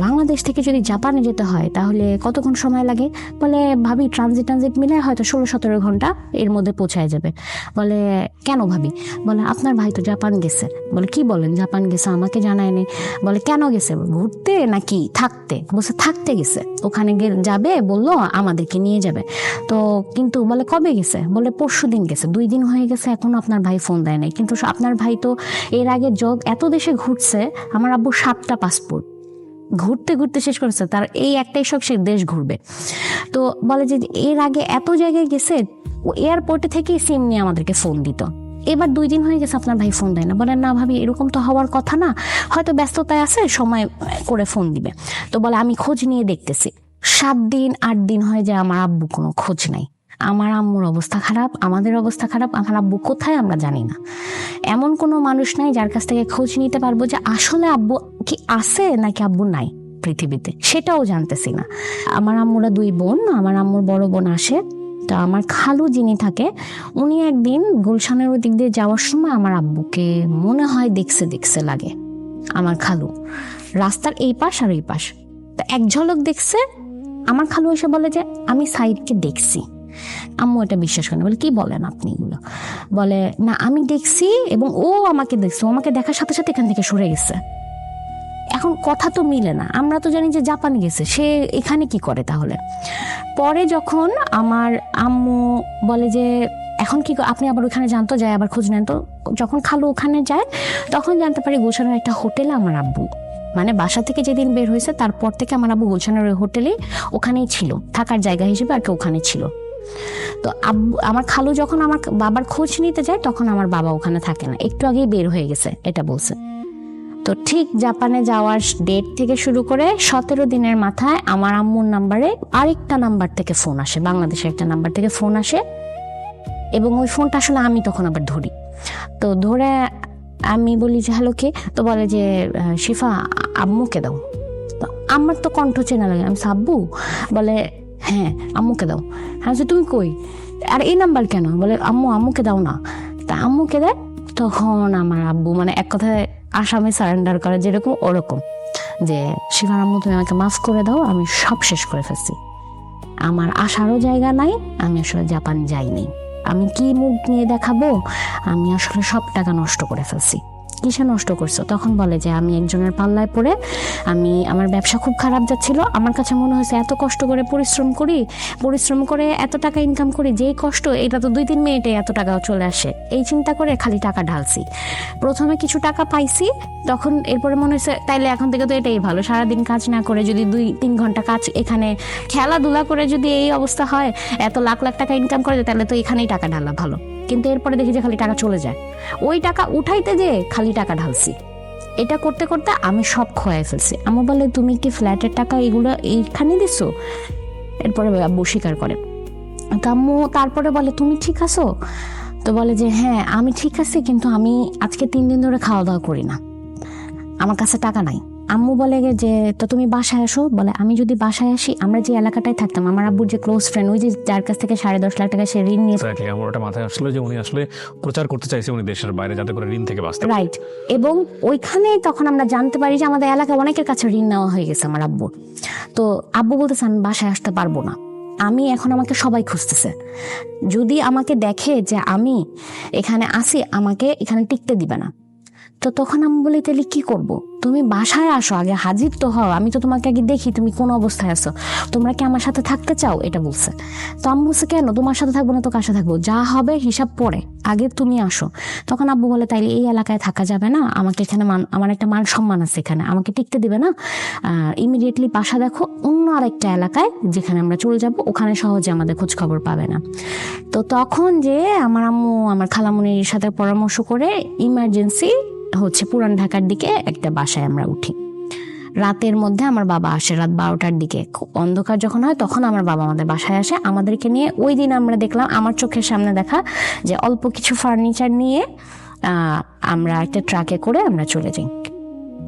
বাংলাদেশ থেকে যদি জাপানে যেতে হয় তাহলে কতক্ষণ সময় লাগে? বলে ভাবি ট্রানজিট মিলে হয়তো 16-17 ঘন্টা এর মধ্যে পৌঁছায় যাবে। বলে কেন ভাবি? বলে আপনার ভাই তো জাপান গেছে। বলে কি বলেন, জাপান গেছে? আমাকে জানায়নি। বলে কেন গেছে, ঘুরতে নাকি থাকতে? বলছে থাকতে গেছে, ওখানে যাবে বললো আমাদেরকে নিয়ে যাবে। তো কিন্তু বলে কবে গেছে? বলে পরশুদিন গেছে। 2 দিন হয়ে গেছে এখনো আপনার ভাই ফোন দেয় নাই। কিন্তু আপনার ভাই তো এর আগে এত দেশে ঘুরছে, আমার আব্বু 7টা পাসপোর্ট, ঘুরতে শেষ করেছে, তার এই একটাই শখ সে দেশ ঘুরবে। তো বলে যে এর আগে এত জায়গায় গেছে, এয়ারপোর্টে থেকে সিম নিয়ে আমাদেরকে ফোন দিত, এবার 2 দিন হয়ে গেছে আপনার ভাই ফোন দেয় না। বলেন না ভাবি এরকম তো হওয়ার কথা না, হয়তো ব্যস্ততায় আছে, সময় করে ফোন দিবে। তো বলে আমি খোঁজ নিয়ে দেখতেছি। 7 দিন 8 দিন হয়ে যায়, আমার আব্বু কোনো খোঁজ নাই। আমার আম্মুর অবস্থা খারাপ, আমাদের অবস্থা খারাপ, আমার আব্বু কোথায় আমরা জানি না। এমন কোনো মানুষ নাই যার কাছ থেকে খোঁজ নিতে পারবো যে আসলে আব্বু কি আছে নাকি আব্বু নাই পৃথিবীতে, সেটাও জানতেছি না। আমার আম্মুরা 2 বোন, আমার আম্মুর বড় বোন আসে, তো আমার খালু যিনি থাকে উনি একদিন গুলশানের ওই দিক দিয়ে যাওয়ার সময় আমার আব্বুকে মনে হয় দেখছে লাগে। আমার খালু রাস্তার এই পাশ আর ওই পাশ, তো এক ঝলক দেখছে। আমার খালু এসে বলে যে আমি সাইদকে দেখছি। আম্মু এটা বিশ্বাস করে না, বলে কি বলেন আপনি এগুলো? বলে না আমি দেখছি এবং ও আমাকে দেখছে, ও আমাকে দেখার সাথে সাথে এখান থেকে সরে গেছে। এখন কথা তো মিলে না, আমরা তো জানি যে জাপান গেছে, সে এখানে কি করে তাহলে? পরে যখন আমার আম্মু বলে যে এখন কি আপনি আবার ওখানে জানতো যায় আবার খোঁজ নেন তো, যখন খালু ওখানে যায় তখন জানতে পারি গুলশানের একটা হোটেলে আমার আব্বু, মানে বাসা থেকে যেদিন বের হয়েছে তারপর থেকে আমার আব্বু গুলশানের ওই হোটেলে ওখানেই ছিল, থাকার জায়গা হিসেবে আর কি ওখানে ছিল। তো আব্বু আমার খালু যখন আমার বাবার খোঁজ নিতে যায় তখন আমার বাবা ওখানে থাকে না, একটু আগেই বের হয়ে গেছে এটা বলছে। তো ঠিক জাপানে যাওয়ার ডেট থেকে শুরু করে 17 দিনের মাথায় আমার আম্মুর নাম্বারে আরেকটা নাম্বার থেকে ফোন আসে, বাংলাদেশের একটা নাম্বার থেকে ফোন আসে, এবং ওই ফোনটা আসলে আমি তখন আবার ধরি। তো ধরে আমি বলি যে হ্যালো কে? তো বলে যে শিফা আম্মুকে দাও। তো আমার তো কণ্ঠ চেনা লাগে, আমি আব্বু? বলে হ্যাঁ আম্মুকে দাও। হ্যাঁ তুমি কই? আর এই নাম্বার কেন? বলে আম্মুকে দাও না। তা আম্মুকে দেয়, তখন আমার আব্বু মানে এক কথায় আসামে সারেন্ডার করে যেরকম ওরকম, যে শিফার আম্মু তুমি আমাকে মাফ করে দাও, আমি সব শেষ করে ফেলছি, আমার আসারও জায়গা নাই, আমি আসলে জাপান যাইনি, আমি কি মুখ নিয়ে দেখাবো, আমি আসলে সব টাকা নষ্ট করে ফেলছি। কিসে নষ্ট করছো? তখন বলে যে আমি একজনের পাল্লায় পড়ে আমার ব্যবসা খুব খারাপ যাচ্ছিল, আমার কাছে মনে হয়েছে এত কষ্ট করে পরিশ্রম করে এত টাকা ইনকাম করি, যেই কষ্ট এটা তো 2-3 মিনিটে এত টাকাও চলে আসে, এই চিন্তা করে খালি টাকা ঢালছি। প্রথমে কিছু টাকা পাইছি, তখন এরপরে মনে হয়েছে তাইলে এখন থেকে তো এটাই ভালো, সারাদিন কাজ না করে যদি 2-3 ঘন্টা কাজ এখানে খেলাধুলা করে যদি এই অবস্থা হয়, এত লাখ লাখ টাকা ইনকাম করে তাহলে তো এখানেই টাকা ঢালা ভালো। কিন্তু এরপরে দেখি যে খালি টাকা চলে যায়, ওই টাকা উঠাইতে যে খালি টাকা ঢালছি, এটা করতে করতে আমি সব খোয়াই ফেলছি। আমার বলে তুমি কি ফ্ল্যাটের টাকা এগুলো এইখানে দিছো? এরপরে আব্বু স্বীকার করে। তো আম্মু তারপরে বলে তুমি ঠিক আছো? তো বলে যে হ্যাঁ আমি ঠিক আছি, কিন্তু আমি আজকে 3 দিন ধরে খাওয়া দাওয়া করি না, আমার কাছে টাকা নাই। আম্মু বলে যে তো তুমি বাসায় আসো। বলে আমি যদি বাসায় আসি, আমরা যে এলাকাটায় থাকতাম, আমার আব্বুর যে ক্লোজ ফ্রেন্ড, ওই যে যার কাছ থেকে 10.5 লাখ টাকা সে ঋণ নিয়ে, আমার ওটা মাথায় আসলো যে উনি আসলে প্রচার করতে চাইছে উনি দেশের বাইরে যাতে করে ঋণ থেকে বাঁচতে পারে। রাইট। এবং ওইখানে তখন আমরা জানতে পারি যে আমাদের এলাকায় অনেকের কাছে ঋণ নেওয়া হয়ে গেছে আমার আব্বুর। তো আব্বু বলতেছে আমি বাসায় আসতে পারবো না, আমি এখন আমাকে সবাই খুঁজতেছে, যদি আমাকে দেখে যে আমি এখানে আসি আমাকে এখানে টিকতে দিবে না। তো তখন আমি বলি তাহলে কি করব? তুমি বাসায় আসো, আগে হাজির তো হও, আমি তো তোমাকে আগে দেখি তুমি কোন অবস্থায় আছো, তোমরা কি আমার সাথে থাকতে চাও? এটা বলছে। তো আম্মু বলছে কেন তোমার সাথে থাকবো না তো কার সাথে থাকবো, যা হবে হিসাব পরে, আগে তুমি আসো। তখন আব্বু বলে তাইলে এই এলাকায় থাকা যাবে না, আমাকে এখানে আমার একটা মান সম্মান আছে, এখানে আমাকে টিকতে দিবে না, ইমিডিয়েটলি বাসা দেখো অন্য আরেকটা এলাকায় যেখানে আমরা চলে যাব, ওখানে সহজে আমাদের খোঁজ খবর পাবে না। তো তখন যে আমার আম্মু আমার খালামুনির সাথে পরামর্শ করে ইমার্জেন্সি পুরান ঢাকার দিকে একটা বাসায় আমরা উঠি। রাতের মধ্যে আমার বাবা আসে, রাত 12টার দিকে খুব অন্ধকার যখন হয় তখন আমার বাবা আমাদের বাসায় আসে আমাদেরকে নিয়ে। ওই দিন আমরা দেখলাম, আমার চোখের সামনে দেখা, যে অল্প কিছু ফার্নিচার নিয়ে আমরা একটা ট্রাকে করে আমরা চলে যাই।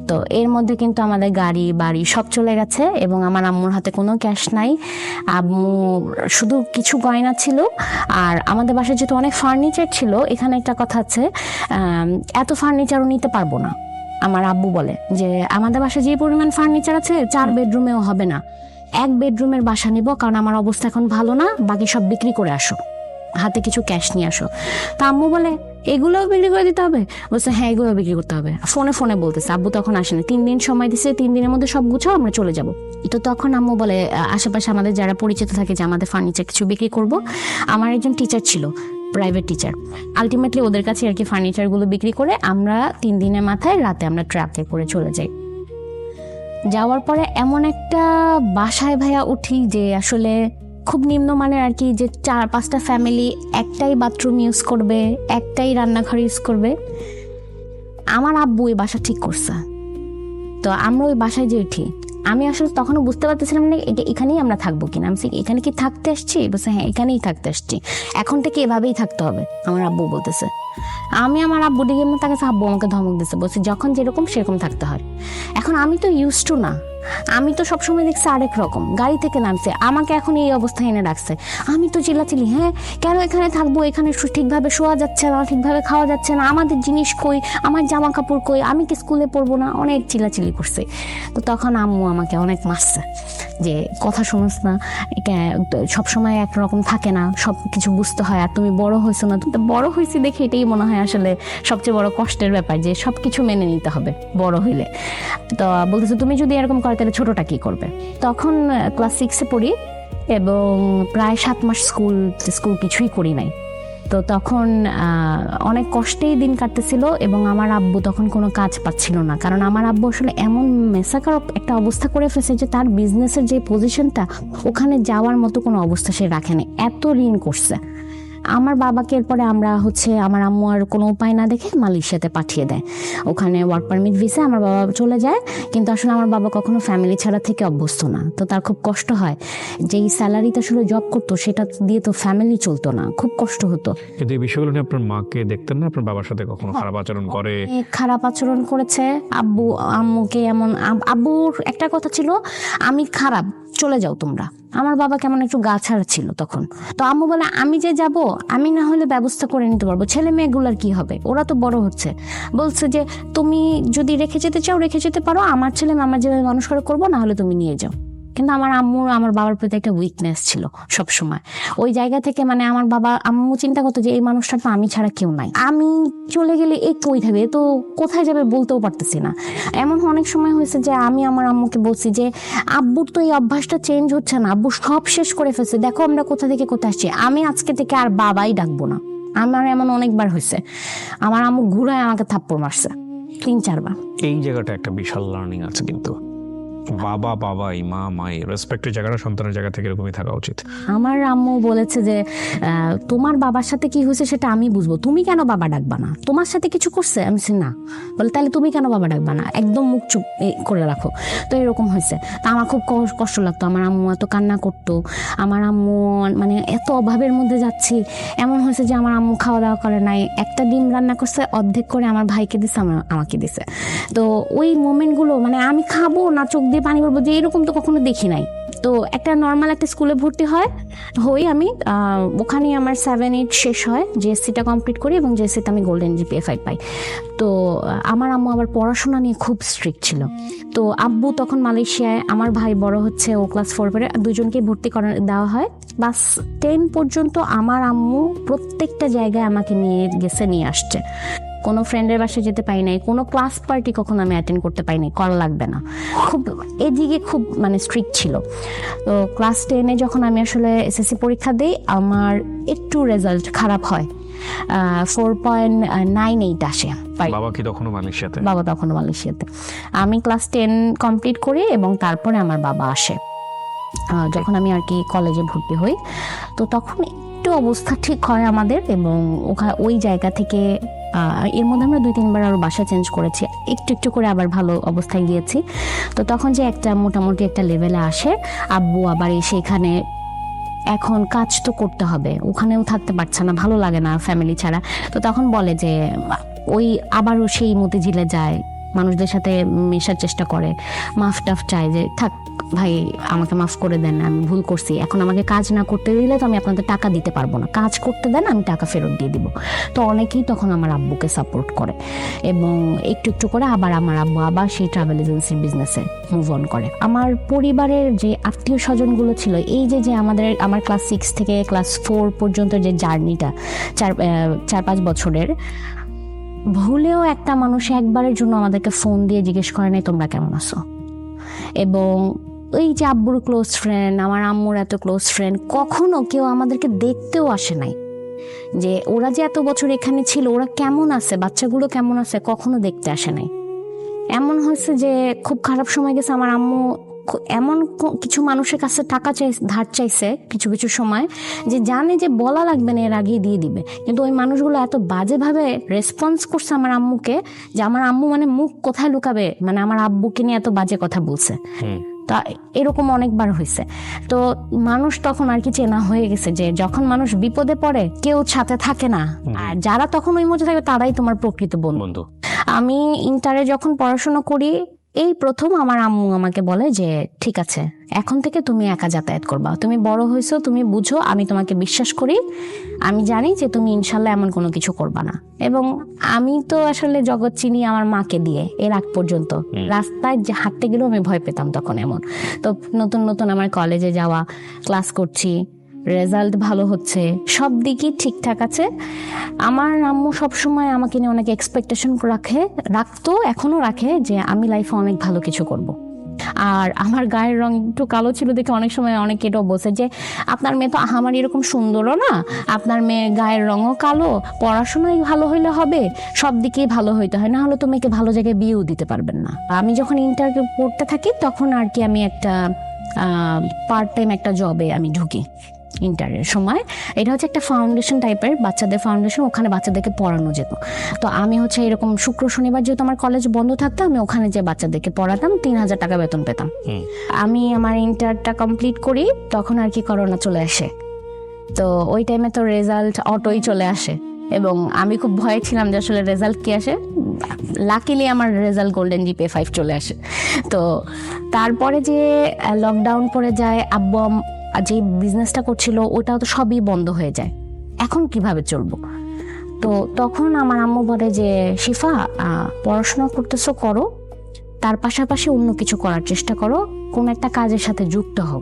তো এর মধ্যে কিন্তু আমাদের গাড়ি বাড়ি সব চলে গেছে এবং আমার আম্মুর হাতে কোনো ক্যাশ নাই, আম্মু শুধু কিছু গয়না ছিল। আর আমাদের বাসায় যেহেতু অনেক ফার্নিচার ছিল, এখানে একটা কথা আছে, এত ফার্নিচারও নিতে পারবো না। আমার আব্বু বলে যে আমাদের বাসায় যে পরিমাণ ফার্নিচার আছে 4 বেডরুমেও হবে না, 1 বেডরুমের বাসা নিব, কারণ আমার অবস্থা এখন ভালো না, বাকি সব বিক্রি করে আসো, হাতে কিছু ক্যাশ নিয়ে আসো। তা আম্মু বলে এগুলোও বিক্রি করে দিতে হবে? বলছে হ্যাঁ এগুলো বিক্রি করতে হবে। ফোনে বলতেছে, আব্বু তখন আসেনি, 3 দিন সময় দিছে, 3 দিনের মধ্যে সব গুছাও আমরা চলে যাব। তো তখন আম্মু বলে আশেপাশে আমাদের যারা পরিচিত থাকে যে আমাদের ফার্নিচার কিছু বিক্রি করব। আমার একজন টিচার ছিল, প্রাইভেট টিচার, আলটিমেটলি ওদের কাছে আর কি ফার্নিচারগুলো বিক্রি করে আমরা 3 দিনের মাথায় রাতে আমরা ট্রাকে করে চলে যাই। যাওয়ার পরে এমন একটা বাসায় ভাইয়া উঠি যে আসলে খুব নিম্নমানের আর কি, যে 4-5টা ফ্যামিলি একটাই বাথরুম ইউজ করবে, একটাই রান্নাঘর ইউজ করবে। আমার আব্বু ওই বাসা ঠিক করছে। তো আমরা ওই বাসায় যে উঠি, আমি আসলে তখনও বুঝতে পারতেছিলাম না এখানেই আমরা থাকবো কিনা। আমি এখানে কি থাকতে আসছি? বলছে হ্যাঁ এখানেই থাকতে আসছি, এখন থেকে এভাবেই থাকতে হবে, আমার আব্বু বলতেছে। আমি আমার আব্বু দিকে তার কাছে, আব্বু আমাকে ধমক দিচ্ছে, বলছে যখন যেরকম সেরকম থাকতে হয়। এখন আমি তো ইউজ টু না, আমি তো সবসময় দেখছি আরেক রকম, গাড়ি থেকে নামছে, আমাকে এখন এই অবস্থায় এনে রাখছে। আমি তো চিল্লাচিল্লি, হ্যাঁ কেন এখানে থাকবো, এখানে ঠিকভাবে শোয়া যাচ্ছে না, ঠিকভাবে খাওয়া যাচ্ছে না, আমাদের জিনিস কই, আমার জামা কাপড় কই, আমি কি স্কুলে পড়বো না, অনেক চিল্লাচিল্লি করছে। তো তখন আম্মু আমাকে অনেক মারছে যে কথা শুনোস না, সবসময় একরকম থাকে না, সব কিছু বুঝতে হয়, আর তুমি বড় হয়েছো না। তো বড় হয়েছি দেখে এটাই মনে হয় আসলে সবচেয়ে বড় কষ্টের ব্যাপার, যে সব কিছু মেনে নিতে হবে বড় হইলে। তো বলতেছে তুমি যদি এরকম করো তাহলে ছোটটা কি করবে। তখন ক্লাস 6-এ পড়ি এবং প্রায় 7 মাস স্কুল কিছুই করি নাই। তো তখন অনেক কষ্টেই দিন কাটতেছিল এবং আমার আব্বু তখন কোনো কাজ পাচ্ছিল না, কারণ আমার আব্বু আসলে এমন মেসাকার একটা অবস্থা করে ফেলছে যে তার বিজনেসের যে পজিশনটা, ওখানে যাওয়ার মতো কোনো অবস্থা সে রাখেনি, এত ঋণ করছে। আমার বাবাকে এরপরে আমরা আমার আম্মু আর কোনো উপায় না দেখে মালয়েশিয়াতে পাঠিয়ে দেয়। ওখানে ওয়ার্ক পারমিট ভিসা আমার বাবা চলে যায়, কিন্তু আসলে আমার বাবা কখনো ফ্যামিলি ছাড়া থেকে অভ্যস্ত না, তো তার খুব কষ্ট হয়। যেই স্যালারিতে আসলে জব করতো সেটা দিয়ে তো ফ্যামিলি চলতো না, খুব কষ্ট হতো। কিন্তু এই বিষয়গুলো নিয়ে আপনার মাকে দেখতেন না? আপনার বাবার সাথে কখনো খারাপ আচরণ করে? খারাপ আচরণ করেছে আব্বু আম্মুকে, এমন আব্বুর একটা কথা ছিল, আমি খারাপ, চলে যাও তোমরা। আমার বাবা কেমন একটু গা ছাড়া ছিল তখন। তো আম্মু বলে আমি যে যাব, আমি না হলে ব্যবস্থা করে নিতে পারবো, ছেলে মেয়েগুলার কি হবে, ওরা তো বড় হচ্ছে। বলছে যে তুমি যদি রেখে যেতে চাও রেখে যেতে পারো, আমার ছেলে আমার যেভাবে মানুষ করে করবো, না হলে তুমি নিয়ে যাও। কিন্তু আমার আম্মুর আমার বাবার প্রতি একটা উইকনেস ছিল সব সময়। ওই জায়গা থেকে মানে আমার বাবা আম্মু চিন্তা করতো যে এই মানুষটা তো আমি ছাড়া কেউ নাই, আমি চলে গেলে এ কই থাকবে, তো কোথায় যাবে বলতেও পারতেছি না। এমন অনেক সময় হয়েছে যে আমি আমার আম্মুকে বলছি যে আব্বুর তো এই অভ্যাসটা চেঞ্জ হচ্ছে না, আব্বু সব শেষ করে ফেলছে, দেখো আমরা কোথা থেকে কোথায় আসছি, আমি আজকে থেকে আর বাবাই ডাকবো না। আমার এমন অনেকবার হয়েছে, আমার আম্মু ঘুরায় আমাকে থাপ্পড় মারছে 3-4 বার। এই জায়গাটা একটা বিশাল লার্নিং আছে, কিন্তু বাবাই মাই রেসপেক্টের জায়গাটা সন্তানের জায়গা থেকে এরকমই থাকা উচিত। আমার আম্মু বলেছে যে তোমার বাবার সাথে কি হয়েছে সেটা আমি বুঝবো, তুমি কেন বাবা ডাকবা না, তোমার সাথে কিছু করছে? আমি বলছি না। বলে তাহলে তুমি কেন বাবা ডাকবা না, একদম মুখ চুপ করে রাখো। তো এরকম হয়েছে। তা আমার খুব কষ্ট লাগতো, আমার আম্মু এত কান্না করতো, আমার আম্মু মানে এত অভাবের মধ্যে যাচ্ছি। এমন হয়েছে যে আমার আম্মু খাওয়া দাওয়া করে নাই, একটা ডিম রান্না করছে অর্ধেক করে আমার ভাইকে দিছে, আমাকে দিছে। তো ওই মোমেন্টগুলো মানে আমি খাবো না, চোখ দিয়ে পানি পড়বো, যে এরকম তো কখনো দেখি নাই। তো একটা নর্মাল একটা স্কুলে ভর্তি হই আমি, ওখানে আমার 7-8 শেষ হয়, জিএসসিটা কমপ্লিট করি এবং জিএসসিতে আমি গোল্ডেন জিপিএ 5 পাই। তো আমার আম্মু আবার পড়াশোনা নিয়ে খুব স্ট্রিক্ট ছিল। তো আব্বু তখন মালয়েশিয়ায়, আমার ভাই বড় হচ্ছে, ও ক্লাস 4 পড়ে, দুজনকেই ভর্তি করে দেওয়া হয়। ক্লাস 10 পর্যন্ত আমার আম্মু প্রত্যেকটা জায়গায় আমাকে নিয়ে গেছে, নিয়ে আসছে। কোনো ফ্রেন্ডের বাসায় যেতে পারি নাই, কোনো ক্লাস পার্টি কখনো আমি অ্যাটেন্ড করতে পারিনি, করা লাগবে না, খুব এদিকে খুব মানে স্ট্রিক্ট ছিল। তো ক্লাস 10-এ যখন আমি আসলে এসএসসি পরীক্ষা দিই, আমার একটু রেজাল্ট খারাপ হয়, 4.98 আসে। বাবা কি তখনও মালয়েশিয়াতে? বাবা তখনও মালয়েশিয়াতে। আমি ক্লাস 10 কমপ্লিট করি এবং তারপরে আমার বাবা আসে যখন আমি আর কি কলেজে ভর্তি হই। তো তখন একটু অবস্থা ঠিক হয় আমাদের, এবং ওই জায়গা থেকে এর মধ্যে আমরা 2-3 বার আরো বাসা চেঞ্জ করেছি, একটু একটু করে আবার ভালো অবস্থায় গিয়েছি। তো তখন যে একটা মোটামুটি একটা লেভেলে আসে, আব্বু আবার এসে এখানে এখন কাজ তো করতে হবে, ওখানেও থাকতে পারছে না, ভালো লাগে না ফ্যামিলি ছাড়া। তো তখন বলে যে ওই আবারও সেই মতিঝিলে যায়, মানুষদের সাথে মেশার চেষ্টা করে, মাফ টাফ চায় যে থাক ভাই আমাকে মাফ করে দেন, আমি ভুল করছি, এখন আমাকে কাজ না করতে দিলে তো আমি আপনাদের টাকা দিতে পারবো না, কাজ করতে দেন আমি টাকা ফেরত দিয়ে দিব। তো অনেকেই তখন আমার আব্বুকে সাপোর্ট করে এবং একটু একটু করে আবার আমার আব্বু আবার সেই ট্রাভেল এজেন্সির বিজনেসে মুভ অন করে। আমার পরিবারের যে আত্মীয় স্বজনগুলো ছিল, এই যে আমার ক্লাস 6 থেকে ক্লাস 4 পর্যন্ত যে জার্নিটা 4-5 বছরের, ভুলেও একটা মানুষ একবারের জন্য আমাদেরকে ফোন দিয়ে জিজ্ঞেস করে নাই তোমরা কেমন আছো। এবং ওই যে আব্বুর ক্লোজ ফ্রেন্ড, আমার আম্মুর এত ক্লোজ ফ্রেন্ড, কখনো কেউ আমাদেরকে দেখতেও আসে নাই, যে ওরা যে এত বছর এখানে ছিল ওরা কেমন আছে, বাচ্চাগুলো কেমন আছে, কখনো দেখতে আসে নাই। এমন হয়েছে যে খুব খারাপ সময় গেছে, আমার আম্মু এমন কিছু মানুষের কাছে টাকা ধার চাইছে কিছু কিছু সময়, যে জানে যে বলা লাগবে না, এর আগেই দিয়ে দিবে, কিন্তু ওই মানুষগুলো এত বাজেভাবে রেসপন্স করছে আমার আম্মুকে, যে আমার আম্মু মানে মুখ কোথায় লুকাবে, মানে আমার আব্বুকে নিয়ে এত বাজে কথা বলছে। তা এরকম অনেকবার হয়েছে। তো মানুষ তখন আর কি চেনা হয়ে গেছে, যে যখন মানুষ বিপদে পড়ে কেউ সাথে থাকে না, আর যারা তখন ওই মধ্যে থাকে তারাই তোমার প্রকৃত বন্ধু। আমি ইন্টারে যখন পড়াশোনা করি, এই প্রথম আমার আম্মু আমাকে বলে যে ঠিক আছে, এখন থেকে তুমি একা যাতায়াত করবা, তুমি বড় হয়েছো, তুমি বুঝো, আমি তোমাকে বিশ্বাস করি, আমি জানি যে তুমি ইনশাল্লাহ এমন কোনো কিছু করবা না। এবং আমি তো আসলে জগৎ চিনি আমার মাকে দিয়ে, এর আগ পর্যন্ত রাস্তায় যে হাঁটতে গেলেও আমি ভয় পেতাম তখন। এমন তো নতুন নতুন আমার কলেজে যাওয়া, ক্লাস করছি, রেজাল্ট ভালো হচ্ছে, সব দিকই ঠিকঠাক আছে। আমার আম্মু সবসময় আমাকে নিয়ে অনেক এক্সপেকটেশন রাখতো, এখনো রাখে যে আমি লাইফে অনেক ভালো কিছু করব। আর আমার গায়ের রং একটু কালো ছিল দেখে অনেক সময় অনেকে এটাও বলছে যে আপনার মেয়ে তো আমার এরকম সুন্দরও না, আপনার মেয়ে গায়ের রঙও কালো, পড়াশোনাই ভালো হইলে হবে, সব দিকেই ভালো হইতে হয়, না হলে তো মেয়েকে ভালো জায়গায় বিয়েও দিতে পারবেন না। আমি যখন ইন্টার পড়তে থাকি তখন আর কি আমি একটা পার্ট টাইম একটা জবে আমি ঢুকি ইন্টারের সময়। এটা হচ্ছে একটা ফাউন্ডেশন টাইপের, বাচ্চাদের ফাউন্ডেশন, ওখানে বাচ্চাদেরকে পড়ানো যেত। তো আমি হচ্ছে এরকম শুক্র শনিবার যেহেতু আমার কলেজ বন্ধ থাকতো, আমি ওখানে যে বাচ্চাদেরকে পড়াতাম, 3,000 টাকা বেতন পেতাম। আমি আমার ইন্টারটা কমপ্লিট করি, তখন আর কি করোনা চলে আসে। তো ওই টাইমে তো রেজাল্ট অটোই চলে আসে এবং আমি খুব ভয়ে ছিলাম যে আসলে রেজাল্ট কি আসে। লাকিলি আমার রেজাল্ট গোল্ডেন জিপিএ 5 চলে আসে। তো তারপরে যে লকডাউন পড়ে যায়, আব্বু যে বিজনেসটা করছিল ওটাও তো সবই বন্ধ হয়ে যায়, এখন কিভাবে চলবো? তো তখন আমার আম্মু বলে যে শিফা, পড়াশোনা করতেছো করো, তার পাশাপাশি অন্য কিছু করার চেষ্টা করো, কোন একটা কাজের সাথে যুক্ত হও,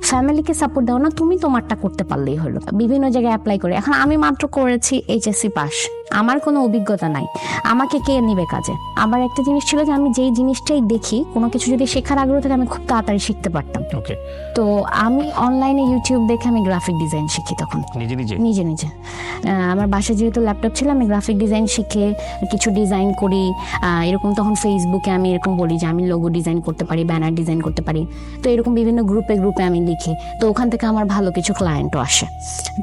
ফ্যামিলিকে সাপোর্ট দাও না, তুমি তোমারটা করতে পারলেই হলো। বিভিন্ন জায়গায় অ্যাপ্লাই করে, এখন আমি মাত্র করেছি এইচএসসি পাস, আমার কোনো অভিজ্ঞতা নাই, আমাকে কে নিবে কাজে? আবার একটা জিনিস ছিল যে আমি যেই জিনিসটাই দেখি, কোনো কিছু যদি শেখার আগ্রহ থাকে আমি খুব তাড়াতাড়ি শিখতে পারতাম। তো আমি অনলাইনে ইউটিউব দেখে আমি গ্রাফিক ডিজাইন শিখি তখন নিজে নিজে। আমার বাসায় যেহেতু ল্যাপটপ ছিল, আমি গ্রাফিক ডিজাইন শিখে কিছু ডিজাইন করি। এরকম তখন ফেসবুকে আমি এরকম বলি যে আমি লোগো ডিজাইন করতে পারি, ব্যানার ডিজাইন করতে পারি। তো এরকম বিভিন্ন গ্রুপে আমি লিখি, তো ওখান থেকে আমার ভালো কিছু ক্লায়েন্টও আসে।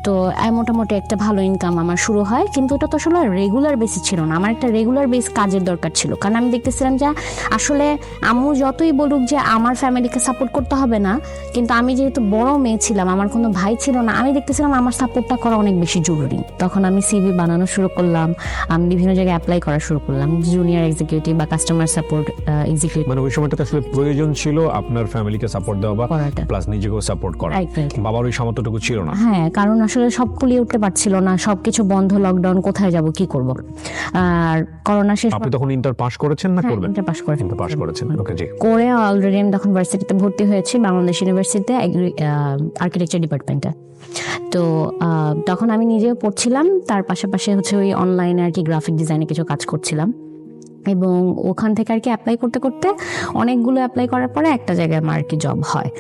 তো মোটামুটি একটা ভালো ইনকাম আমার শুরু হয়, কিন্তু এটা তো আসলে রেগুলার বেসিস ছিল না, আমার একটা রেগুলার বেস কাজের দরকার ছিল। কারণ আমি দেখতেছিলাম যে আসলে আম্মু যতই বলুক যে আমার ফ্যামিলিকে সাপোর্ট করতে হবে না, কিন্তু আমি যেহেতু বড় মেয়ে ছিলাম, আমার কোনো ভাই ছিল না, আমি দেখতেছিলাম আমার সাপোর্টটা করা অনেক বেশি জরুরি। তখন আমি সিভি বানানো শুরু করলাম, আমি বিভিন্ন জায়গায় অ্যাপ্লাই করা শুরু করলাম, জুনিয়র এক্সিকিউটিভ বা কাস্টমার সাপোর্ট এক্সিকিউটিভ। মানে ওই সময়টাতে আসলে প্রয়োজন ছিল আপনার ফ্যামিলিকে সাপোর্ট দেওয়া বা প্লাস নিজেকেও সাপোর্ট করা। বাবার ওই সামর্থ্যটুকু ছিল না। হ্যাঁ, কারণ আসলে সব কুলিয়ে উঠতে পারছিল না, সবকিছু বন্ধ, লকডাউন, কোথায় যাব, কি করব। আর করোনা শেষ। আপনি তখন ইন্টার পাস করেছেন না করবেন? ইন্টার পাস করেছেন। ওকে, জি। করে অলরেডি আমি তখন ভার্সিটিতে ভর্তি হয়েছি, বাংলাদেশ ইউনিভার্সিটিতে আর্কিটেকচার ডিপার্টমেন্টে। তো তখন আমি নিজেও পড়ছিলাম, তার পাশাপাশি হচ্ছে ওই অনলাইনে আর কি গ্রাফিক ডিজাইনে কিছু কাজ করছিলাম। এবং ওখান থেকে আর কি অ্যাপ্লাই করতে করতে অনেকগুলো অ্যাপ্লাই করার পরে একটা জায়গায় আমার আর কি জব হয়।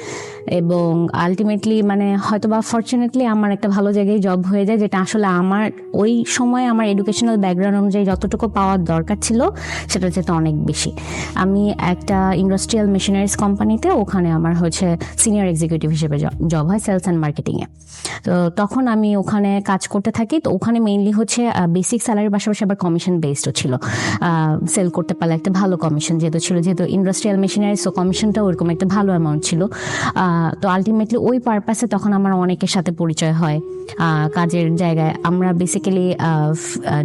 এবং আলটিমেটলি মানে হয়তো বা ফরচুনেটলি আমার একটা ভালো জায়গায় জব হয়ে যায়, যেটা আসলে আমার ওই সময় আমার এডুকেশনাল ব্যাকগ্রাউন্ড অনুযায়ী যতটুকু পাওয়ার দরকার ছিল সেটা যেতে অনেক বেশি। আমি একটা ইন্ডাস্ট্রিয়াল মেশিনারিজ কোম্পানিতে, ওখানে আমার হচ্ছে সিনিয়র এক্সিকিউটিভ হিসেবে জব হয় সেলস অ্যান্ড মার্কেটিংয়ে। তো তখন আমি ওখানে কাজ করতে থাকি। তো ওখানে মেইনলি হচ্ছে বেসিক স্যালারির পাশাপাশি আবার কমিশন বেসডও ছিল, সেল করতে পারলে একটা ভালো কমিশন যেহেতু ইন্ডাস্ট্রিয়াল মেশিনারি, সো কমিশনটা ওইরকম একটা ভালো অ্যামাউন্ট ছিল। তো আলটিমেটলি ওই পারপাসে তখন আমার অনেকের সাথে পরিচয় হয় কাজের জায়গায়। আমরা বেসিক্যালি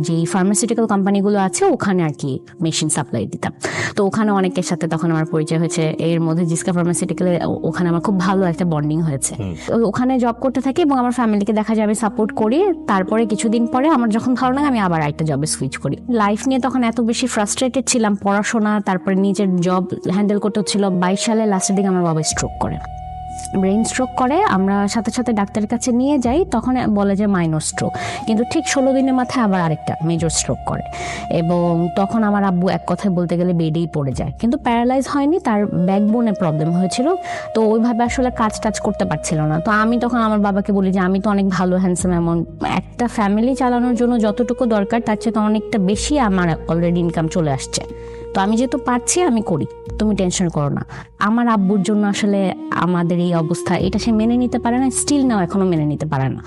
যে ফার্মাসিউটিক্যাল কোম্পানিগুলো আছে ওখানে আর কি মেশিন সাপ্লাই দিতাম। তো ওখানে অনেকের সাথে তখন আমার পরিচয় হয়েছে, এর মধ্যে জিসকা ফার্মাসিউটিক্যালে ওখানে আমার খুব ভালো একটা বন্ডিং হয়েছে। ওখানে জব করতে থাকি এবং আমার ফ্যামিলিকে দেখা যায় আমি সাপোর্ট করি। তারপরে কিছুদিন পরে আমার যখন ভালো লাগে আমি আবার একটা জবে সুইচ করি। লাইফ নিয়ে তখন এত বেশি ফ্রাস্ট্রেটেড ছিলাম, পড়াশোনা তারপরে নিজের জব হ্যান্ডেল করতে হচ্ছিল। 22 সালে লাস্টের দিকে আমার বাবা স্ট্রোক করে, ব্রেন স্ট্রোক করে। আমরা সাথে সাথে ডাক্তারের কাছে নিয়ে যাই, তখন বলে যে মাইনর স্ট্রোক, কিন্তু ঠিক 16 দিনের মাথায় আবার আরেকটা মেজর স্ট্রোক করে। এবং তখন আমার আব্বু এক কথায় বলতে গেলে বেডেই পড়ে যায়, কিন্তু প্যারালাইজ হয়নি, তার ব্যাকবোনে প্রবলেম হয়েছিল। তো ওইভাবে আসলে কাজ টাজ করতে পারছিল না। তো আমি তখন আমার বাবাকে বলি যে আমি তো অনেক ভালো হ্যান্ডসাম, এমন একটা ফ্যামিলি চালানোর জন্য যতটুকু দরকার তার চেয়ে তো অনেকটা বেশি আমার অলরেডি ইনকাম চলে আসছে। তো আমি যেহেতু পারছি আমি করি, তুমি টেনশন করো না। আমার আব্বুর জন্য আসলে আমাদের এই অবস্থা, এটা সে মেনে নিতে পারে না, স্টিল নাও এখনো মেনে নিতে পারে না।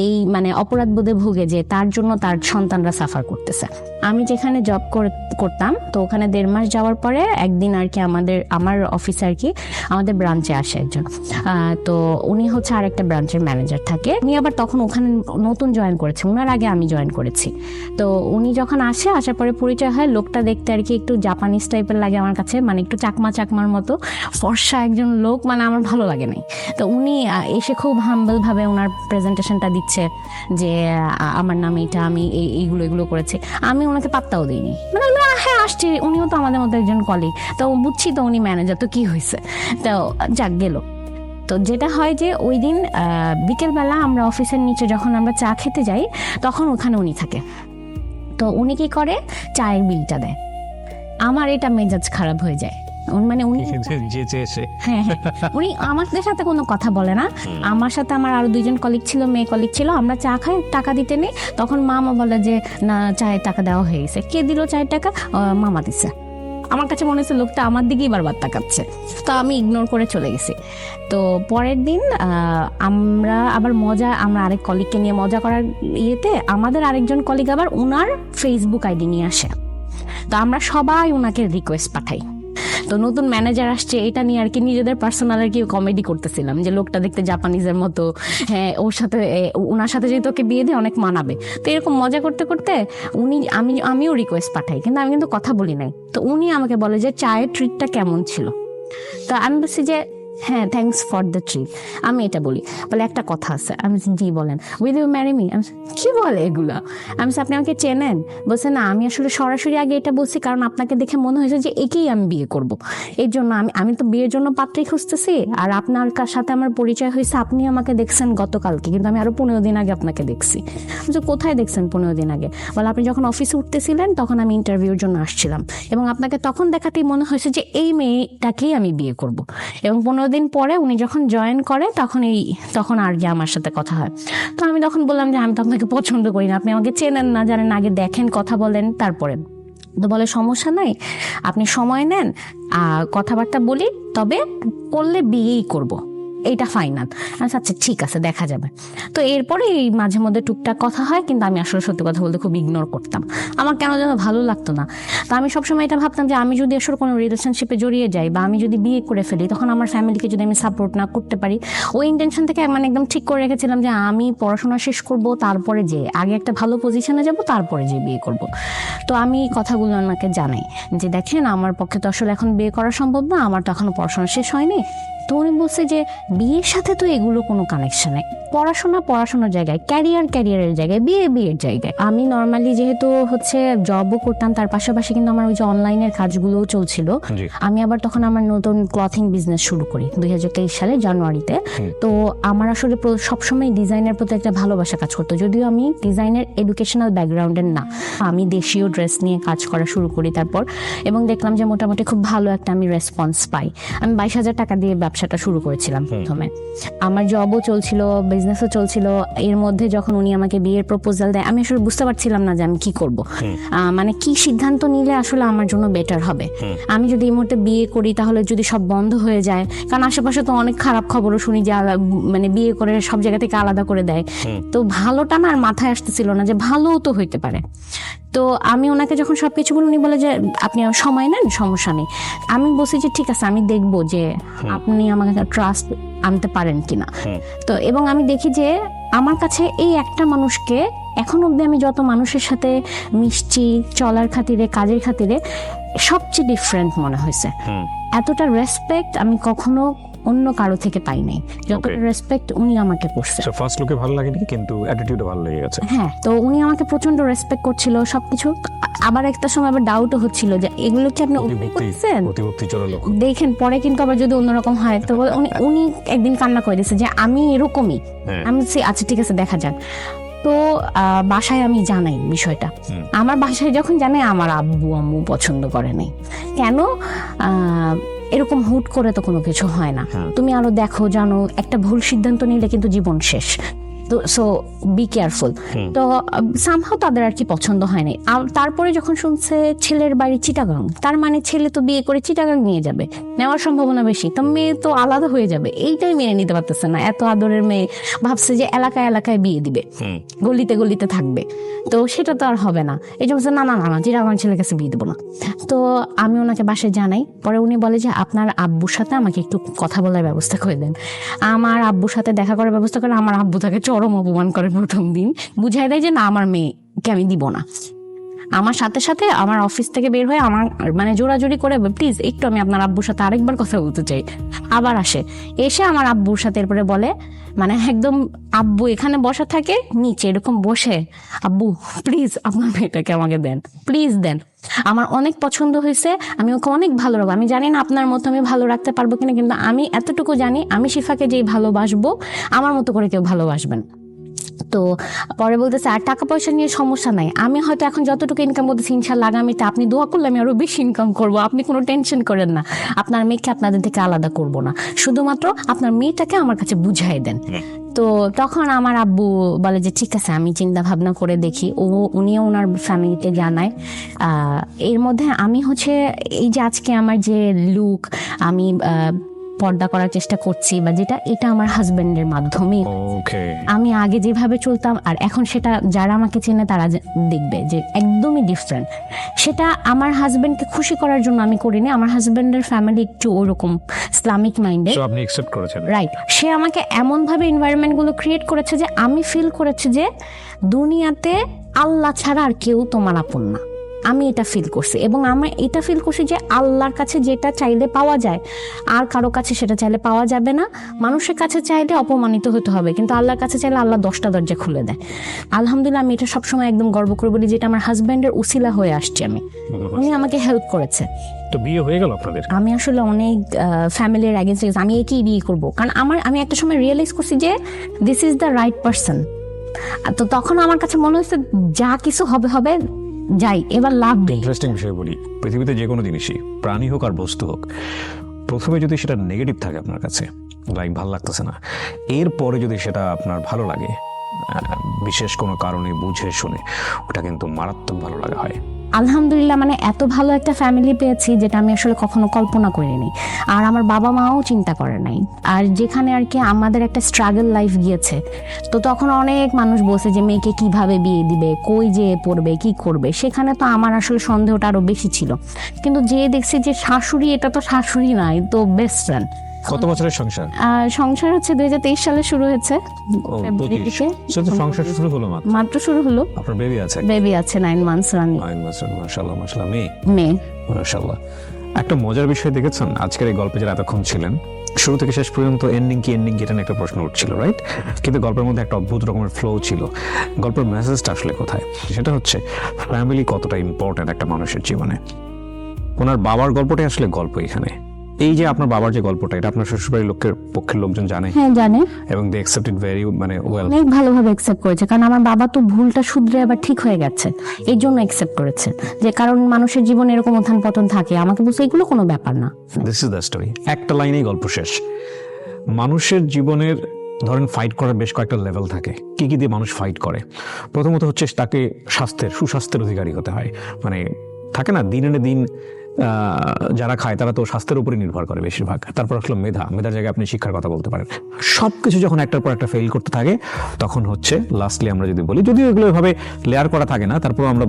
এই মানে অপরাধ বোধে ভুগে যে তার জন্য তার সন্তানরা সাফার করতেছে। আমি যেখানে জব করতাম, তো ওখানে 1.5 মাস যাওয়ার পরে একদিন আর কি আমার অফিসে আর কি আমাদের ব্রাঞ্চে আসে একজন। তো উনি হচ্ছে আরেকটা ব্রাঞ্চের ম্যানেজার থাকে, উনি আবার তখন ওখানে নতুন জয়েন করেছে, ওনার আগে আমি জয়েন করেছি। তো উনি যখন আসার পরে পরিচয় হয়, লোকটা দেখতে আর কি একটু জাপানিজ টাইপের লাগে আমার কাছে, মানে একটু চাকমার মতো ফর্সা একজন লোক, মানে আমার ভালো লাগে নাই। তো উনি এসে খুব হাম্বল ভাবে ওনার প্রেজেন্টেশনটা দিচ্ছে যে আমার নাম এটা, আমি এইগুলো করেছি। আমি ওনাকে পাত্তাও দিইনি, মানে হ্যাঁ আসছি, উনিও তো আমাদের মধ্যে একজন কলিগ, তো বুঝছি তো উনি ম্যানেজার, তো কি হয়েছে, তো যাক গেল। তো যেটা হয় যে ওই দিন বিকেলবেলা আমরা অফিসের নিচে যখন আমরা চা খেতে যাই তখন ওখানে উনি থাকে। তো উনি কি করে, চায়ের বিলটা দেয়। আমার এটা মেজাজ খারাপ হয়ে যায়, মানে উনি হ্যাঁ উনি আমাদের সাথে কোনো কথা বলে না। আমার সাথে আমার আরো 2জন কলিগ ছিল, মেয়ে কলিগ ছিল, আমরা চা খাই, টাকা দিতে নেই। তখন মামা বলে যে না, চায়ের টাকা দেওয়া হয়ে গেছে। কে দিল চায়ের টাকা? মামা দিছে। আমার কাছে মনে হচ্ছে লোকটা আমার দিকেই বারবার তাকাচ্ছে, তো আমি ইগনোর করে চলে গেছি। তো পরের দিন আমরা আবার আমরা আরেক কলিগকে নিয়ে মজা করার ইয়েতে আমাদের আরেকজন কলিগ আবার ওনার ফেসবুক আইডি নিয়ে আসে। তো আমরা সবাই ওনাকে রিকোয়েস্ট পাঠাই। তো নতুন ম্যানেজার আসছে, এটা নিয়ে আর কি নিজেদের পার্সোনাল আর কি কমেডি করতেছিলাম যে লোকটা দেখতে জাপানিজের মতো, হ্যাঁ ওনার সাথে যদি তোকে বিয়ে দিয়ে অনেক মানাবে। তো এরকম মজা করতে করতে আমিও রিকোয়েস্ট পাঠাই, কিন্তু আমি কিন্তু কথা বলি নাই। তো উনি আমাকে বলে যে চায়ের ট্রিটটা কেমন ছিল। তো আমি বলছি যে হ্যাঁ, থ্যাংকস ফর দ্য ট্রিট। আমি এটা বলি, বলে একটা কথা আছে। আমি জি বলেন। Will you marry me? কি বলে এগুলা? আমি আপনি আমাকে চেনেন? বলছে না, আমি আসলে সরাসরি আগে এটা বলছি কারণ আপনাকে দেখে মনে হয়েছে যে একেই আমি বিয়ে করব, এর জন্য আমি তো বিয়ের জন্য পাত্রী খুঁজতেছি। আর আপনার সাথে আমার পরিচয় হয়েছে, আপনি আমাকে দেখছেন গতকালকে, কিন্তু আমি আরো 15 দিন আগে আপনাকে দেখছি। কোথায় দেখছেন 15 দিন আগে? বলে আপনি যখন অফিসে উঠতেছিলেন তখন আমি ইন্টারভিউর জন্য আসছিলাম, এবং আপনাকে তখন দেখাতেই মনে হয়েছে যে এই মেয়েটাকেই আমি বিয়ে করব। এবং 15 দিন পরে উনি যখন জয়েন করে তখন আর কি আমার সাথে কথা হয়। তো আমি তখন বললাম যে আমি তো আপনাকে পছন্দ করি না, আপনি আমাকে চেনেন না, জানেন, আগে দেখেন, কথা বলেন, তারপরে। তো বলে সমস্যা নাই, আপনি সময় নেন, কথাবার্তা বলি, তবে করলে বিয়েই করব, এইটা ফাইনাল। আচ্ছা ঠিক আছে, দেখা যাবে। তো এরপরে এই মাঝে মধ্যে টুকটাক কথা হয়, কিন্তু আমি আসলে সত্যি কথা বলতে খুব ইগনোর করতাম, আমার কেন যেন ভালো লাগতো না। তো আমি সবসময় এটা ভাবতাম যে আমি যদি আসলে কোনো রিলেশনশিপে জড়িয়ে যাই বা আমি যদি বিয়ে করে ফেলি, তখন আমার ফ্যামিলিকে যদি আমি সাপোর্ট না করতে পারি, ওই ইন্টেনশন থেকে মানে একদম ঠিক করে রেখেছিলাম যে আমি পড়াশোনা শেষ করব, তারপরে যে আগে একটা ভালো পজিশনে যাব, তারপরে যে বিয়ে করব। তো আমি কথাগুলো ওনাকে জানাই যে দেখেন, আমার পক্ষে তো আসলে এখন বিয়ে করা সম্ভব না, আমার তো এখনো পড়াশোনা শেষ হয়নি। তো উনি বলছে যে বিয়ের সাথে তো এগুলো কোনো কানেকশন নেই, পড়াশোনার জায়গায়, ক্যারিয়ারের জায়গায়, বিয়ের জায়গায়। আমি নর্মালি যেহেতু জবও করতাম, তার পাশাপাশি কিন্তু আমার ওই যে অনলাইনের কাজগুলোও চলছিল। আমি আবার তখন আমার নতুন ক্লথিং বিজনেস শুরু করি 2023 সালে জানুয়ারিতে। তো আমার আসলে সবসময় ডিজাইনের প্রতি একটা ভালোবাসা কাজ করতো, যদিও আমি ডিজাইনের এডুকেশনাল ব্যাকগ্রাউন্ডের না। আমি দেশীয় ড্রেস নিয়ে কাজ করা শুরু করি তারপর, এবং দেখলাম যে মোটামুটি খুব ভালো একটা আমি রেসপন্স পাই। আমি 22,000 টাকা দিয়ে ব্যবসাটা শুরু করেছিলাম প্রথমে। আমার জবও চলছিল, বিজনেসও চলছিল। এর মধ্যে যখন উনি আমাকে বিয়ের প্রপোজাল দেয়, আমি আসলে বুঝতে পারছিলাম না যে আমি কি করব, মানে কি সিদ্ধান্ত নিলে আসলে আমার জন্য বেটার হবে। আমি যদি এই মুহূর্তে বিয়ে করি তাহলে যদি সব বন্ধ হয়ে যায়, কারণ আশেপাশে তো অনেক খারাপ খবরও শুনি যে মানে বিয়ে করে সব জায়গা থেকে আলাদা করে দেয়। তো ভালোটা না আর মাথায় আসতেছিল না যে ভালোও তো হইতে পারে। তো আমি ওনাকে যখন সবকিছু বলি, উনি বলে যে আপনি সময় নেন, সমস্যা নেই। আমি বলছি যে ঠিক আছে, আমি দেখবো যে আপনি আমাকে ট্রাস্ট আনতে পারেন কিনা। তো এবং আমি দেখি যে আমার কাছে এই একটা মানুষকে এখন অব্দি আমি যত মানুষের সাথে মিশছি, চলার খাতিরে, কাজের খাতিরে, সবচেয়ে ডিফারেন্ট মনে হয়েছে। এতটা রেসপেক্ট আমি কখনো অন্য কারো থেকে পাই নাই, যতটা রেসপেক্ট উনি আমাকে করছে। ফার্স্ট লুকে ভালো লাগেনি, কিন্তু অ্যাটিটিউডও ভালো লেগে গেছে। হ্যাঁ, তো উনি আমাকে প্রচন্ড রেসপেক্ট করছিল সবকিছু। আবার একটা সময় আবার ডাউটও হচ্ছিল যে এগুলো কি আপনি করছেন, দেখেন পরে কিন্তু আবার যদি অন্যরকম হয়। তো উনি একদিন কান্না করে দিয়েছে যে আমি এরকমই। আমি আচ্ছা ঠিক আছে, দেখা যাক। তো বাসায় আমি জানাই বিষয়টা। আমার বাসায় যখন জানাই, আমার আব্বু আম্মু পছন্দ করে নাই। কেন? এরকম হুট করে তো কোনো কিছু হয় না, তুমি আরো দেখো, জানো, একটা ভুল সিদ্ধান্ত নিলে কিন্তু জীবন শেষ। তো সো বি কেয়ারফুল। তো সামহাও তাদের আর কি পছন্দ হয়নি। তারপরে যখন শুনছে ছেলের বাড়ি চিটাগাং, তার মানে ছেলে তো বিয়ে করে চিটাগাং নিয়ে যাবে, নেওয়ার সম্ভাবনা বেশি, তো মেয়ে তো আলাদা হয়ে যাবে। এইটাই মেনে নিতে পারতেছে না। এত আদরের মেয়ে, ভাবছে যে এলাকায় এলাকায় বিয়ে দিবে, গলিতে গলিতে থাকবে, তো সেটা তো আর হবে না। এই জন্য না না না, চিটাগাং ছেলের কাছে বিয়ে দেবো না। তো আমি ওনাকে বাসায় জানাই। পরে উনি বলে যে আপনার আব্বুর সাথে আমাকে একটু কথা বলার ব্যবস্থা করে দেন। আমার আব্বুর সাথে দেখা করার ব্যবস্থা করে। আমার আব্বু তাকে চরম অপমান করে প্রথম দিন, বুঝাই দেয় যে না, আমার মেয়েকে আমি দিব না। আমার সাথে সাথে আমার অফিস থেকে বের হয়ে আমার মানে জোরাজোরি করে, প্লিজ একটু আমি আপনার আব্বুর সাথে আরেকবার কথা বলতে চাই। আবার এসে আমার আব্বুর সাথে এরপরে বলে, মানে একদম আব্বু এখানে বসা থাকে, নিচে এরকম বসে, আব্বু প্লিজ আপনার মেয়েটাকে আমাকে দেন, প্লিজ দেন, আমার অনেক পছন্দ হয়েছে, আমি ওকে অনেক ভালো রাখবো। আমি জানি না আপনার মতো আমি ভালো রাখতে পারবো কিনা, কিন্তু আমি এতটুকু জানি আমি শিফাকে যেই ভালোবাসবো আমার মতো করে কেউ ভালোবাসবেন। তো পরে বলতেছে আর টাকা পয়সা নিয়ে সমস্যা নাই, আমি হয়তো এখন যতটুকু ইনকাম করতেছি ইনশাল্লাহ আগামীতে আপনি দোয়া করলে আমি আরো বেশি ইনকাম করবো, আপনি কোনো টেনশন করেন না, আপনার মেয়েকে আপনাদের থেকে আলাদা করব না, শুধুমাত্র আপনার মেয়েটাকে আমার কাছে বুঝাই দেন। তো তখন আমার আব্বু বলে যে ঠিক আছে আমি চিন্তা ভাবনা করে দেখি। উনিও ওনার ফ্যামিলিতে জানায়। এর মধ্যে আমি হচ্ছে এই যে আজকে আমার যে লুক, আমি পর্দা করার চেষ্টা করছি বা যেটা, এটা আমার হাজবেন্ডের মাধ্যমে। আমি আগে যেভাবে চলতাম আর এখন সেটা যারা আমাকে চেনে তারা দেখবে যে একদমই ডিফারেন্ট। সেটা আমার হাজবেন্ডকে খুশি করার জন্য আমি করিনি, আমার হাজবেন্ডের ফ্যামিলি একটু ওরকম ইসলামিক মাইন্ডেড, আপনি অ্যাকসেপ্ট করেছেন, রাইট। সে আমাকে এমন ভাবে এনভায়রনমেন্ট গুলো ক্রিয়েট করেছে যে আমি ফিল করেছি যে দুনিয়াতে আল্লাহ ছাড়া আর কেউ তোমার আপন না। আমি এটা ফিল করছি এবং আমি এটা ফিল করছি যে আল্লাহর কাছে যেটা চাইলে পাওয়া যায় আর কারো কাছে সেটা চাইলে পাওয়া যাবে না। মানুষের কাছে চাইলে অপমানিত হতে হবে, কিন্তু আল্লাহর কাছে চাইলে আল্লাহ 10টা দরজা খুলে দেয়। আলহামদুলিল্লাহ আমি এটা সবসময় একদম গর্ব করে বলি, যেটা আমার হাজব্যান্ডের উসিলা হয়ে আসছে, উনি আমাকে হেল্প করেছে। তো বিয়ে হয়ে গেল আপনাদের? আমি আসলে অনেক ফ্যামিলির এগেইনস্টে আমি একেই বিয়ে করবো, কারণ আমি একটা সময় রিয়েলাইজ করছি যে this is the right person. তো তখন আমার কাছে মনে হচ্ছে যা কিছু হবে হবে, যাই এবার লাভ নেই। ইন্টারেস্টিং বিষয় বলি, পৃথিবীতে যে কোনো জিনিসই, প্রাণী হোক আর বস্তু হোক, প্রথমে যদি সেটা নেগেটিভ থাকে আপনার কাছে, লাইক ভালো লাগতেছে না, এরপরে যদি সেটা আপনার ভালো লাগে বিশেষ কোনো কারণে বুঝে শুনে, ওটা কিন্তু মারাত্মক ভালো লাগা হয়। আলহামদুলিল্লাহ মানে এত ভালো একটা ফ্যামিলি পেয়েছি যেটা আমি আসলে কখনো কল্পনা করিনি, আর আমার বাবা মাও চিন্তা করে নাই। আর যেখানে আর কি আমাদের একটা স্ট্রাগল লাইফ গিয়েছে, তো তখন অনেক মানুষ বলছে যে মেয়েকে কিভাবে বিয়ে দিবে, কই যে পড়বে, কি করবে, সেখানে তো আমার আসলে সন্দেহটা আরো বেশি ছিল। কিন্তু যে দেখছি যে শাশুড়ি, এটা তো শাশুড়ি নাই, তো বেস্ট ফ্রেন্ড। কত বছরের সংসার? সংসার হচ্ছে 2023 সালে শুরু হয়েছে। সংসার শুরু হলো মাত্র শুরু হলো। আপনার বেবি আছে? বেবি আছে 9 মান্থস রানি। মাশাআল্লাহ মাশাআল্লাহ। মেয়ে মাশাআল্লাহ। একটা মজার বিষয় দেখেছেন আজকের এই গল্পে যারা এতক্ষণ ছিলেন, শুরু থেকে শেষ পর্যন্ত এন্ডিং কি এটা নিয়ে একটা প্রশ্ন উঠছিল, রাইট? কিন্তু গল্পের মধ্যে একটা অদ্ভুত রকমের ফ্লো ছিল। গল্পের মেসেজটা আসলে কোথায়? সেটা হচ্ছে ফ্যামিলি কতটা ইম্পর্টেন্ট একটা মানুষের জীবনে। ওনার বাবার গল্পটাই আসলে গল্প এখানে। এই যে আপনার বাবার যে গল্পটা, এটা আপনার শ্বশুরবাড়ির পক্ষের লোকজন জানে? হ্যাঁ জানে, এবং they accept it very well, অনেক ভালোভাবে অ্যাকসেপ্ট করেছে। কারণ আমার বাবা তো ভুলটা শুধরে আবার ঠিক হয়ে গেছে, এই জন্য অ্যাকসেপ্ট করেছে। যে কারণ মানুষের জীবনে এরকম উত্থান পতন থাকে, আমাকে বলছে এগুলো কোনো ব্যাপার না। This is the story. একটা লাইনেই গল্প শেষ। মানুষের জীবনের ধরেন ফাইট করার বেশ কয়েকটা লেভেল থাকে। কি কি দিয়ে মানুষ ফাইট করে? প্রথমত হচ্ছে তাকে সুস্বাস্থ্যের অধিকারী হতে হয়। মানে থাকে না, দিন এনে দিন যারা খায় তারা তো স্বাস্থ্যের উপরই নির্ভর করে বেশিরভাগ। তারপর আসলে মেধার জায়গায় আপনি শিক্ষার কথা বলতে পারেন। সবকিছু যখন একটার পর একটা ফেল করতে থাকে, তখন হচ্ছে লাস্টলি আমরা যদি বলি, যদিও এগুলো এভাবে লেয়ার করা থাকে না, তারপর আমরা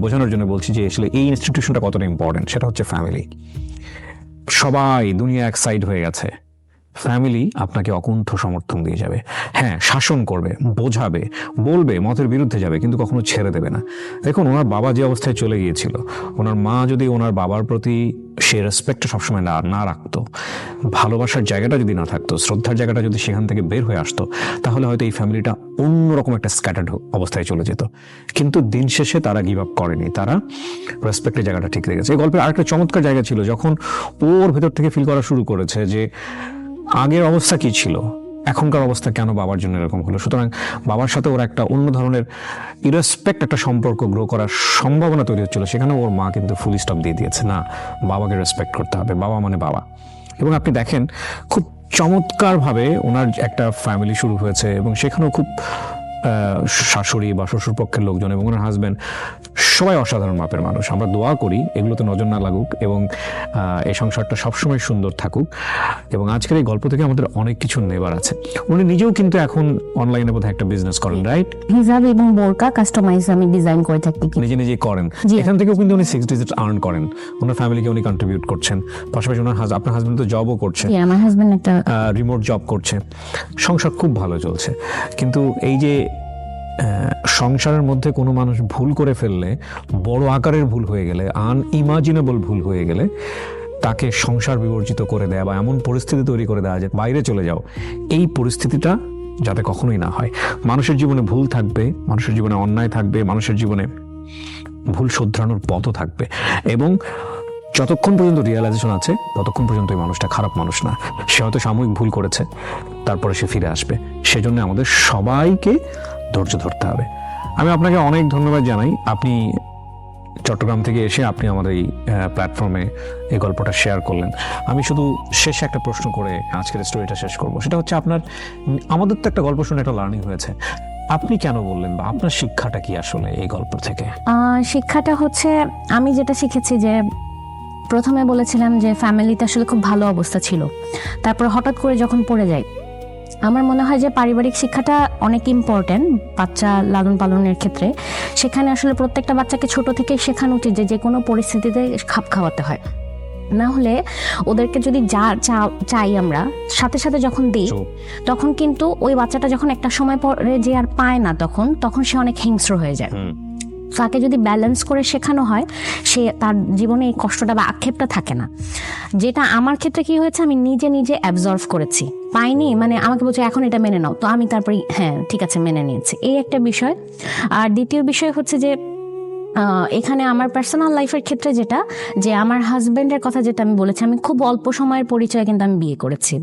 বোঝানোর জন্য বলছি যে আসলে এই ইনস্টিটিউশনটা কতটা ইম্পর্টেন্ট। সেটা হচ্ছে ফ্যামিলি। সবাই দুনিয়া এক সাইড হয়ে গেছে, ফ্যামিলি আপনাকে অকুণ্ঠ সমর্থন দিয়ে যাবে। হ্যাঁ, শাসন করবে, বোঝাবে, বলবে, মতের বিরুদ্ধে যাবে, কিন্তু কখনো ছেড়ে দেবে না। দেখুন, ওনার বাবা যে অবস্থায় চলে গিয়েছিল, ওনার মা যদি ওনার বাবার প্রতি সে রেসপেক্টটা সবসময় না রাখতো, ভালোবাসার জায়গাটা যদি না থাকতো, শ্রদ্ধার জায়গাটা যদি সেখান থেকে বের হয়ে আসতো, তাহলে হয়তো এই ফ্যামিলিটা অন্যরকম একটা স্ক্যাটার্ড অবস্থায় চলে যেত। কিন্তু দিন শেষে তারা গিভ আপ করেনি, তারা রেসপেক্টের জায়গাটা ঠিক রেখেছে। এই গল্পের আরেকটা চমৎকার জায়গা ছিল, যখন ওর ভেতর থেকে ফিল করা শুরু করেছে যে আগের অবস্থা কি ছিল, এখনকার অবস্থা কেন বাবার জন্য এরকম হলো। সুতরাং বাবার সাথে ওর একটা অন্য ধরনের ইরেসপেক্ট একটা সম্পর্ক গ্রো করার সম্ভাবনা তৈরি হচ্ছিল। সেখানে ওর মা কিন্তু ফুল স্টপ দিয়ে দিয়েছে, না, বাবাকে রেসপেক্ট করতে হবে, বাবা মানে বাবা। এবং আপনি দেখেন খুব চমৎকারভাবে ওনার একটা ফ্যামিলি শুরু হয়েছে, এবং সেখানেও খুব শাশুড়ি বা শ্বশুর পক্ষের লোকজন এবং ওনার হাজব্যান্ড সবাই অসাধারণ মাপের মানুষ। আমরা দোয়া করি এগুলোতে নজর না লাগুক এবং এই সংসারটা সবসময় সুন্দর থাকুক। এবং আজকের এই গল্প থেকে আমাদের অনেক কিছু নেবার আছে। উনি নিজেও কিন্তু এখন অনলাইনে বোধহয় একটা বিজনেস করেন, রাইট? হিজাব এবং বোরকা কাস্টমাইজ আমি ডিজাইন করে থাকি, নিজে করেন। এখান থেকেও কিন্তু উনি 6 ডিজিট আর্ন করেন, ওনার ফ্যামিলিকে উনি কন্ট্রিবিউট করছেন। পাশাপাশি আপনার হাজবেন্ড তো জবও করছে, আমার হাজবেন্ড একটা রিমোট জব করছে, সংসার খুব ভালো চলছে। কিন্তু এই যে সংসারের মধ্যে কোনো মানুষ ভুল করে ফেললে, বড় আকারের ভুল হয়ে গেলে, আনইমাজিনেবল ভুল হয়ে গেলে তাকে সংসার বিবর্জিত করে দেয়া বা এমন পরিস্থিতি তৈরি করে দেওয়া যে বাইরে চলে যাও, এই পরিস্থিতিটা যাতে কখনোই না হয়। মানুষের জীবনে ভুল থাকবে, মানুষের জীবনে অন্যায় থাকবে, মানুষের জীবনে ভুল শুধরানোর পথও থাকবে, এবং যতক্ষণ পর্যন্ত রিয়েলাইজেশন আছে ততক্ষণ পর্যন্ত এই মানুষটা খারাপ মানুষ না। সে হয়তো সাময়িক ভুল করেছে, তারপরে সে ফিরে আসবে। সেজন্য আমাদের সবাইকে ধৈর্য ধরতে হবে। আমি আপনাকে অনেক ধন্যবাদ জানাই, আপনি চট্টগ্রাম থেকে এসে আপনি আমাদের এই প্ল্যাটফর্মে এই গল্পটা শেয়ার করলেন। আমি শুধু শেষে একটা প্রশ্ন করে আজকের স্টোরিটা শেষ করব, সেটা হচ্ছে আমাদের তো একটা গল্প শুনে একটা লার্নিং হয়েছে, আপনি কেন বললেন বা আপনার শিক্ষাটা কি আসলে এই গল্প থেকে? শিক্ষাটা হচ্ছে, আমি যেটা শিখেছি যে প্রথমে বলেছিলাম যে ফ্যামিলিতে আসলে খুব ভালো অবস্থা ছিল, তারপর হঠাৎ করে যখন পড়ে যায়, আমার মনে হয় যে পারিবারিক শিক্ষাটা অনেক ইম্পর্টেন্ট বাচ্চা লালন পালনের ক্ষেত্রে। সেখানে আসলে প্রত্যেকটা বাচ্চাকে ছোট থেকে শেখানো উচিত যে কোনো পরিস্থিতিতে খাপ খাওয়াতে হয়, না হলে ওদেরকে যদি যা চাই আমরা সাথে সাথে যখন দিই, তখন কিন্তু ওই বাচ্চাটা যখন একটা সময় পরে যে আর পায় না, তখন সে অনেক হিংস্র হয়ে যায়। তাকে যদি ব্যালেন্স করে শেখানো হয়, সে তার জীবনে এই কষ্টটা বা আক্ষেপটা থাকে না। যেটা আমার ক্ষেত্রে কি হয়েছে, আমি নিজে অ্যাবজর্ভ করেছি, পাইনি, মানে আমাকে বলছে এখন এটা মেনে নাও, তো আমি তারপরে হ্যাঁ ঠিক আছে মেনে নিয়েছি, এই একটা বিষয়। আর দ্বিতীয় বিষয় হচ্ছে যে এখানে আমার পার্সোনাল লাইফের ক্ষেত্রে যেটা, যে আমার হাজবেন্ডের কথা যেটা আমি বলেছি, আমি খুব অল্প সময়ের পরিচয় কিন্তু আমি বিয়ে করেছি।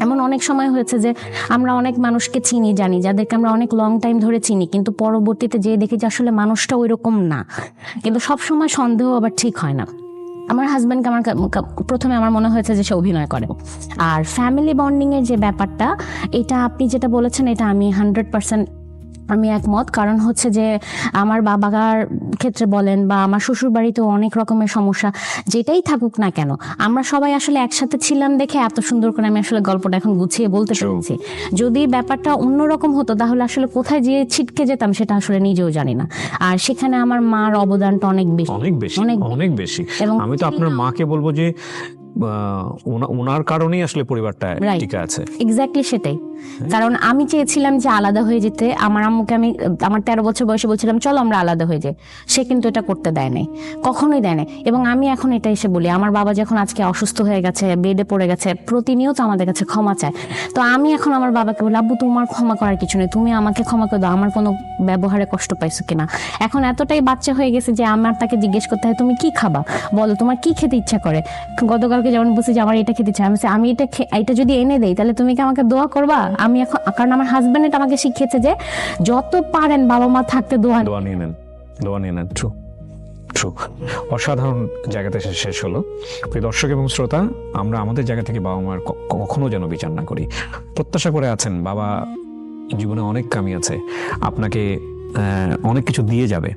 এমন অনেক সময় হয়েছে যে আমরা অনেক মানুষকে চিনি, জানি, যাদেরকে আমরা অনেক লং টাইম ধরে চিনি, কিন্তু পরবর্তীতে যে দেখি যে আসলে মানুষটা ওই রকম না। কিন্তু সব সময় সন্দেহ আবার ঠিক হয় না। আমার হাজব্যান্ডকে প্রথমে আমার মনে হয়েছে যে সে অভিনয় করে। আর ফ্যামিলি বন্ডিং এর যে ব্যাপারটা, এটা আপনি যেটা বলেছেন, এটা আমি 100% আমি একমত। কারণ হচ্ছে যে আমার বাবার ক্ষেত্রে বলেন বা আমার শ্বশুর বাড়িতেও অনেক রকমের সমস্যা, যেটাই থাকুক না কেন, আমরা সবাই আসলে একসাথে ছিলাম দেখে এত সুন্দর করে আমি আসলে গল্পটা এখন গুছিয়ে বলতে পেরেছি। যদি ব্যাপারটা অন্যরকম হতো তাহলে আসলে কোথায় যেয়ে ছিটকে যেতাম সেটা আসলে নিজেও জানি না। আর সেখানে আমার মার অবদানটা অনেক বেশি। এবং আমি তো আপনার মাকে বলবো যে ওনার কারণেই আসলে পরিবারটা টিকে আছে। এক্স্যাক্টলি সেটাই। কারণ আমি চেয়েছিলাম যে আলাদা হয়ে যেতে, আমার আম্মুকে আমি আমার 13 বছর বয়সে বলছিলাম চলো আমরা আলাদা হয়ে যাই, সে কিন্তু এটা করতে দেয় নাই, কখনোই দেয় নাই। এবং আমি এখন এটা এসে বলি, আমার বাবা যখন আজকে অসুস্থ হয়ে গেছে, বেডে পড়ে গেছে, প্রতিনিয়ত আমাদের কাছে ক্ষমা চায়। তো আমি এখন আমার বাবাকে বলি, আব্বু তোমার ক্ষমা করার কিছু নেই, তুমি আমাকে ক্ষমা করে দাও, আমার কোনো ব্যবহারে কষ্ট পাইছো কিনা। এখন এতটাই বাচ্চা হয়ে গেছে যে আমার তাকে জিজ্ঞেস করতে হয় তুমি কি খাবা, বলো তোমার কি খেতে ইচ্ছা করে। গতকালকে যেমন বলছি যে আমার এটা খেতে ইচ্ছা, আমি এটা যদি এনে দেই তাহলে তুমি কি আমাকে দোয়া করবা। আমি এখন, কারণ আমার হাজবেন্ড এটা আমাকে শিখিয়েছে যে যত পারেন বাবা মা থাকতে দোয়া নিয়ে নেন। ট্রু। অসাধারণ জায়গাতে শেষ হলো। প্রিয় দর্শক এবং শ্রোতা, আমরা আমাদের জায়গা থেকে বাবা মার কখনো যেন বিচার না করি। প্রত্যাশা করে আছেন বাবা জীবনে অনেক কামি আছে, আপনাকে অনেক কিছু দিয়ে যাবে,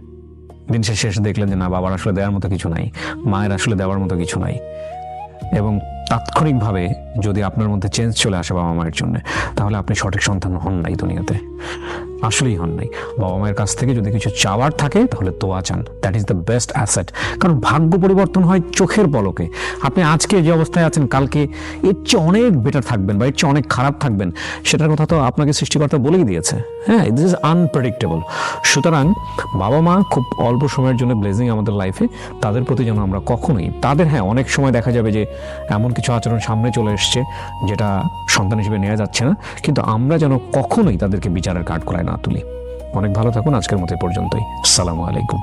দিন শেষে দেখলেন যে না, বাবার আসলে দেওয়ার মতো কিছু নাই, মায়ের আসলে দেওয়ার মতো কিছু নাই। এবং তাৎক্ষণিকভাবে যদি আপনার মধ্যে চেঞ্জ চলে আসে বাবা মায়ের জন্য, তাহলে আপনি সঠিক সন্তান হন নাই দুনিয়াতে, আসলেই হন নাই। বাবা মায়ের কাছ থেকে যদি কিছু চাওয়ার থাকে তাহলে দোয়া চান, that is the best asset. কারণ ভাগ্য পরিবর্তন হয় চোখের পলকে। আপনি আজকে যে অবস্থায় আছেন কালকে এর চেয়ে অনেক বেটার থাকবেন বা এর চেয়ে অনেক খারাপ থাকবেন, সেটার কথা তো আপনাকে সৃষ্টিকর্তা বলেই দিয়েছে। হ্যাঁ, দিস ইজ আনপ্রেডিক্টেবল। সুতরাং বাবা মা খুব অল্প সময়ের জন্য ব্লেসিং আমাদের লাইফে, তাদের প্রতি যেন আমরা কখনোই তাদের, হ্যাঁ অনেক সময় দেখা যাবে যে এমন কিছু আচরণ সামনে চলে এসছে যেটা সন্তান হিসেবে নেওয়া যাচ্ছে না, কিন্তু আমরা যেন কখনোই তাদেরকে বিচারের কাঠগড়ায় না তুলি। অনেক ভালো থাকুন, আজকের মতো পর্যন্তই। আসসালামু আলাইকুম।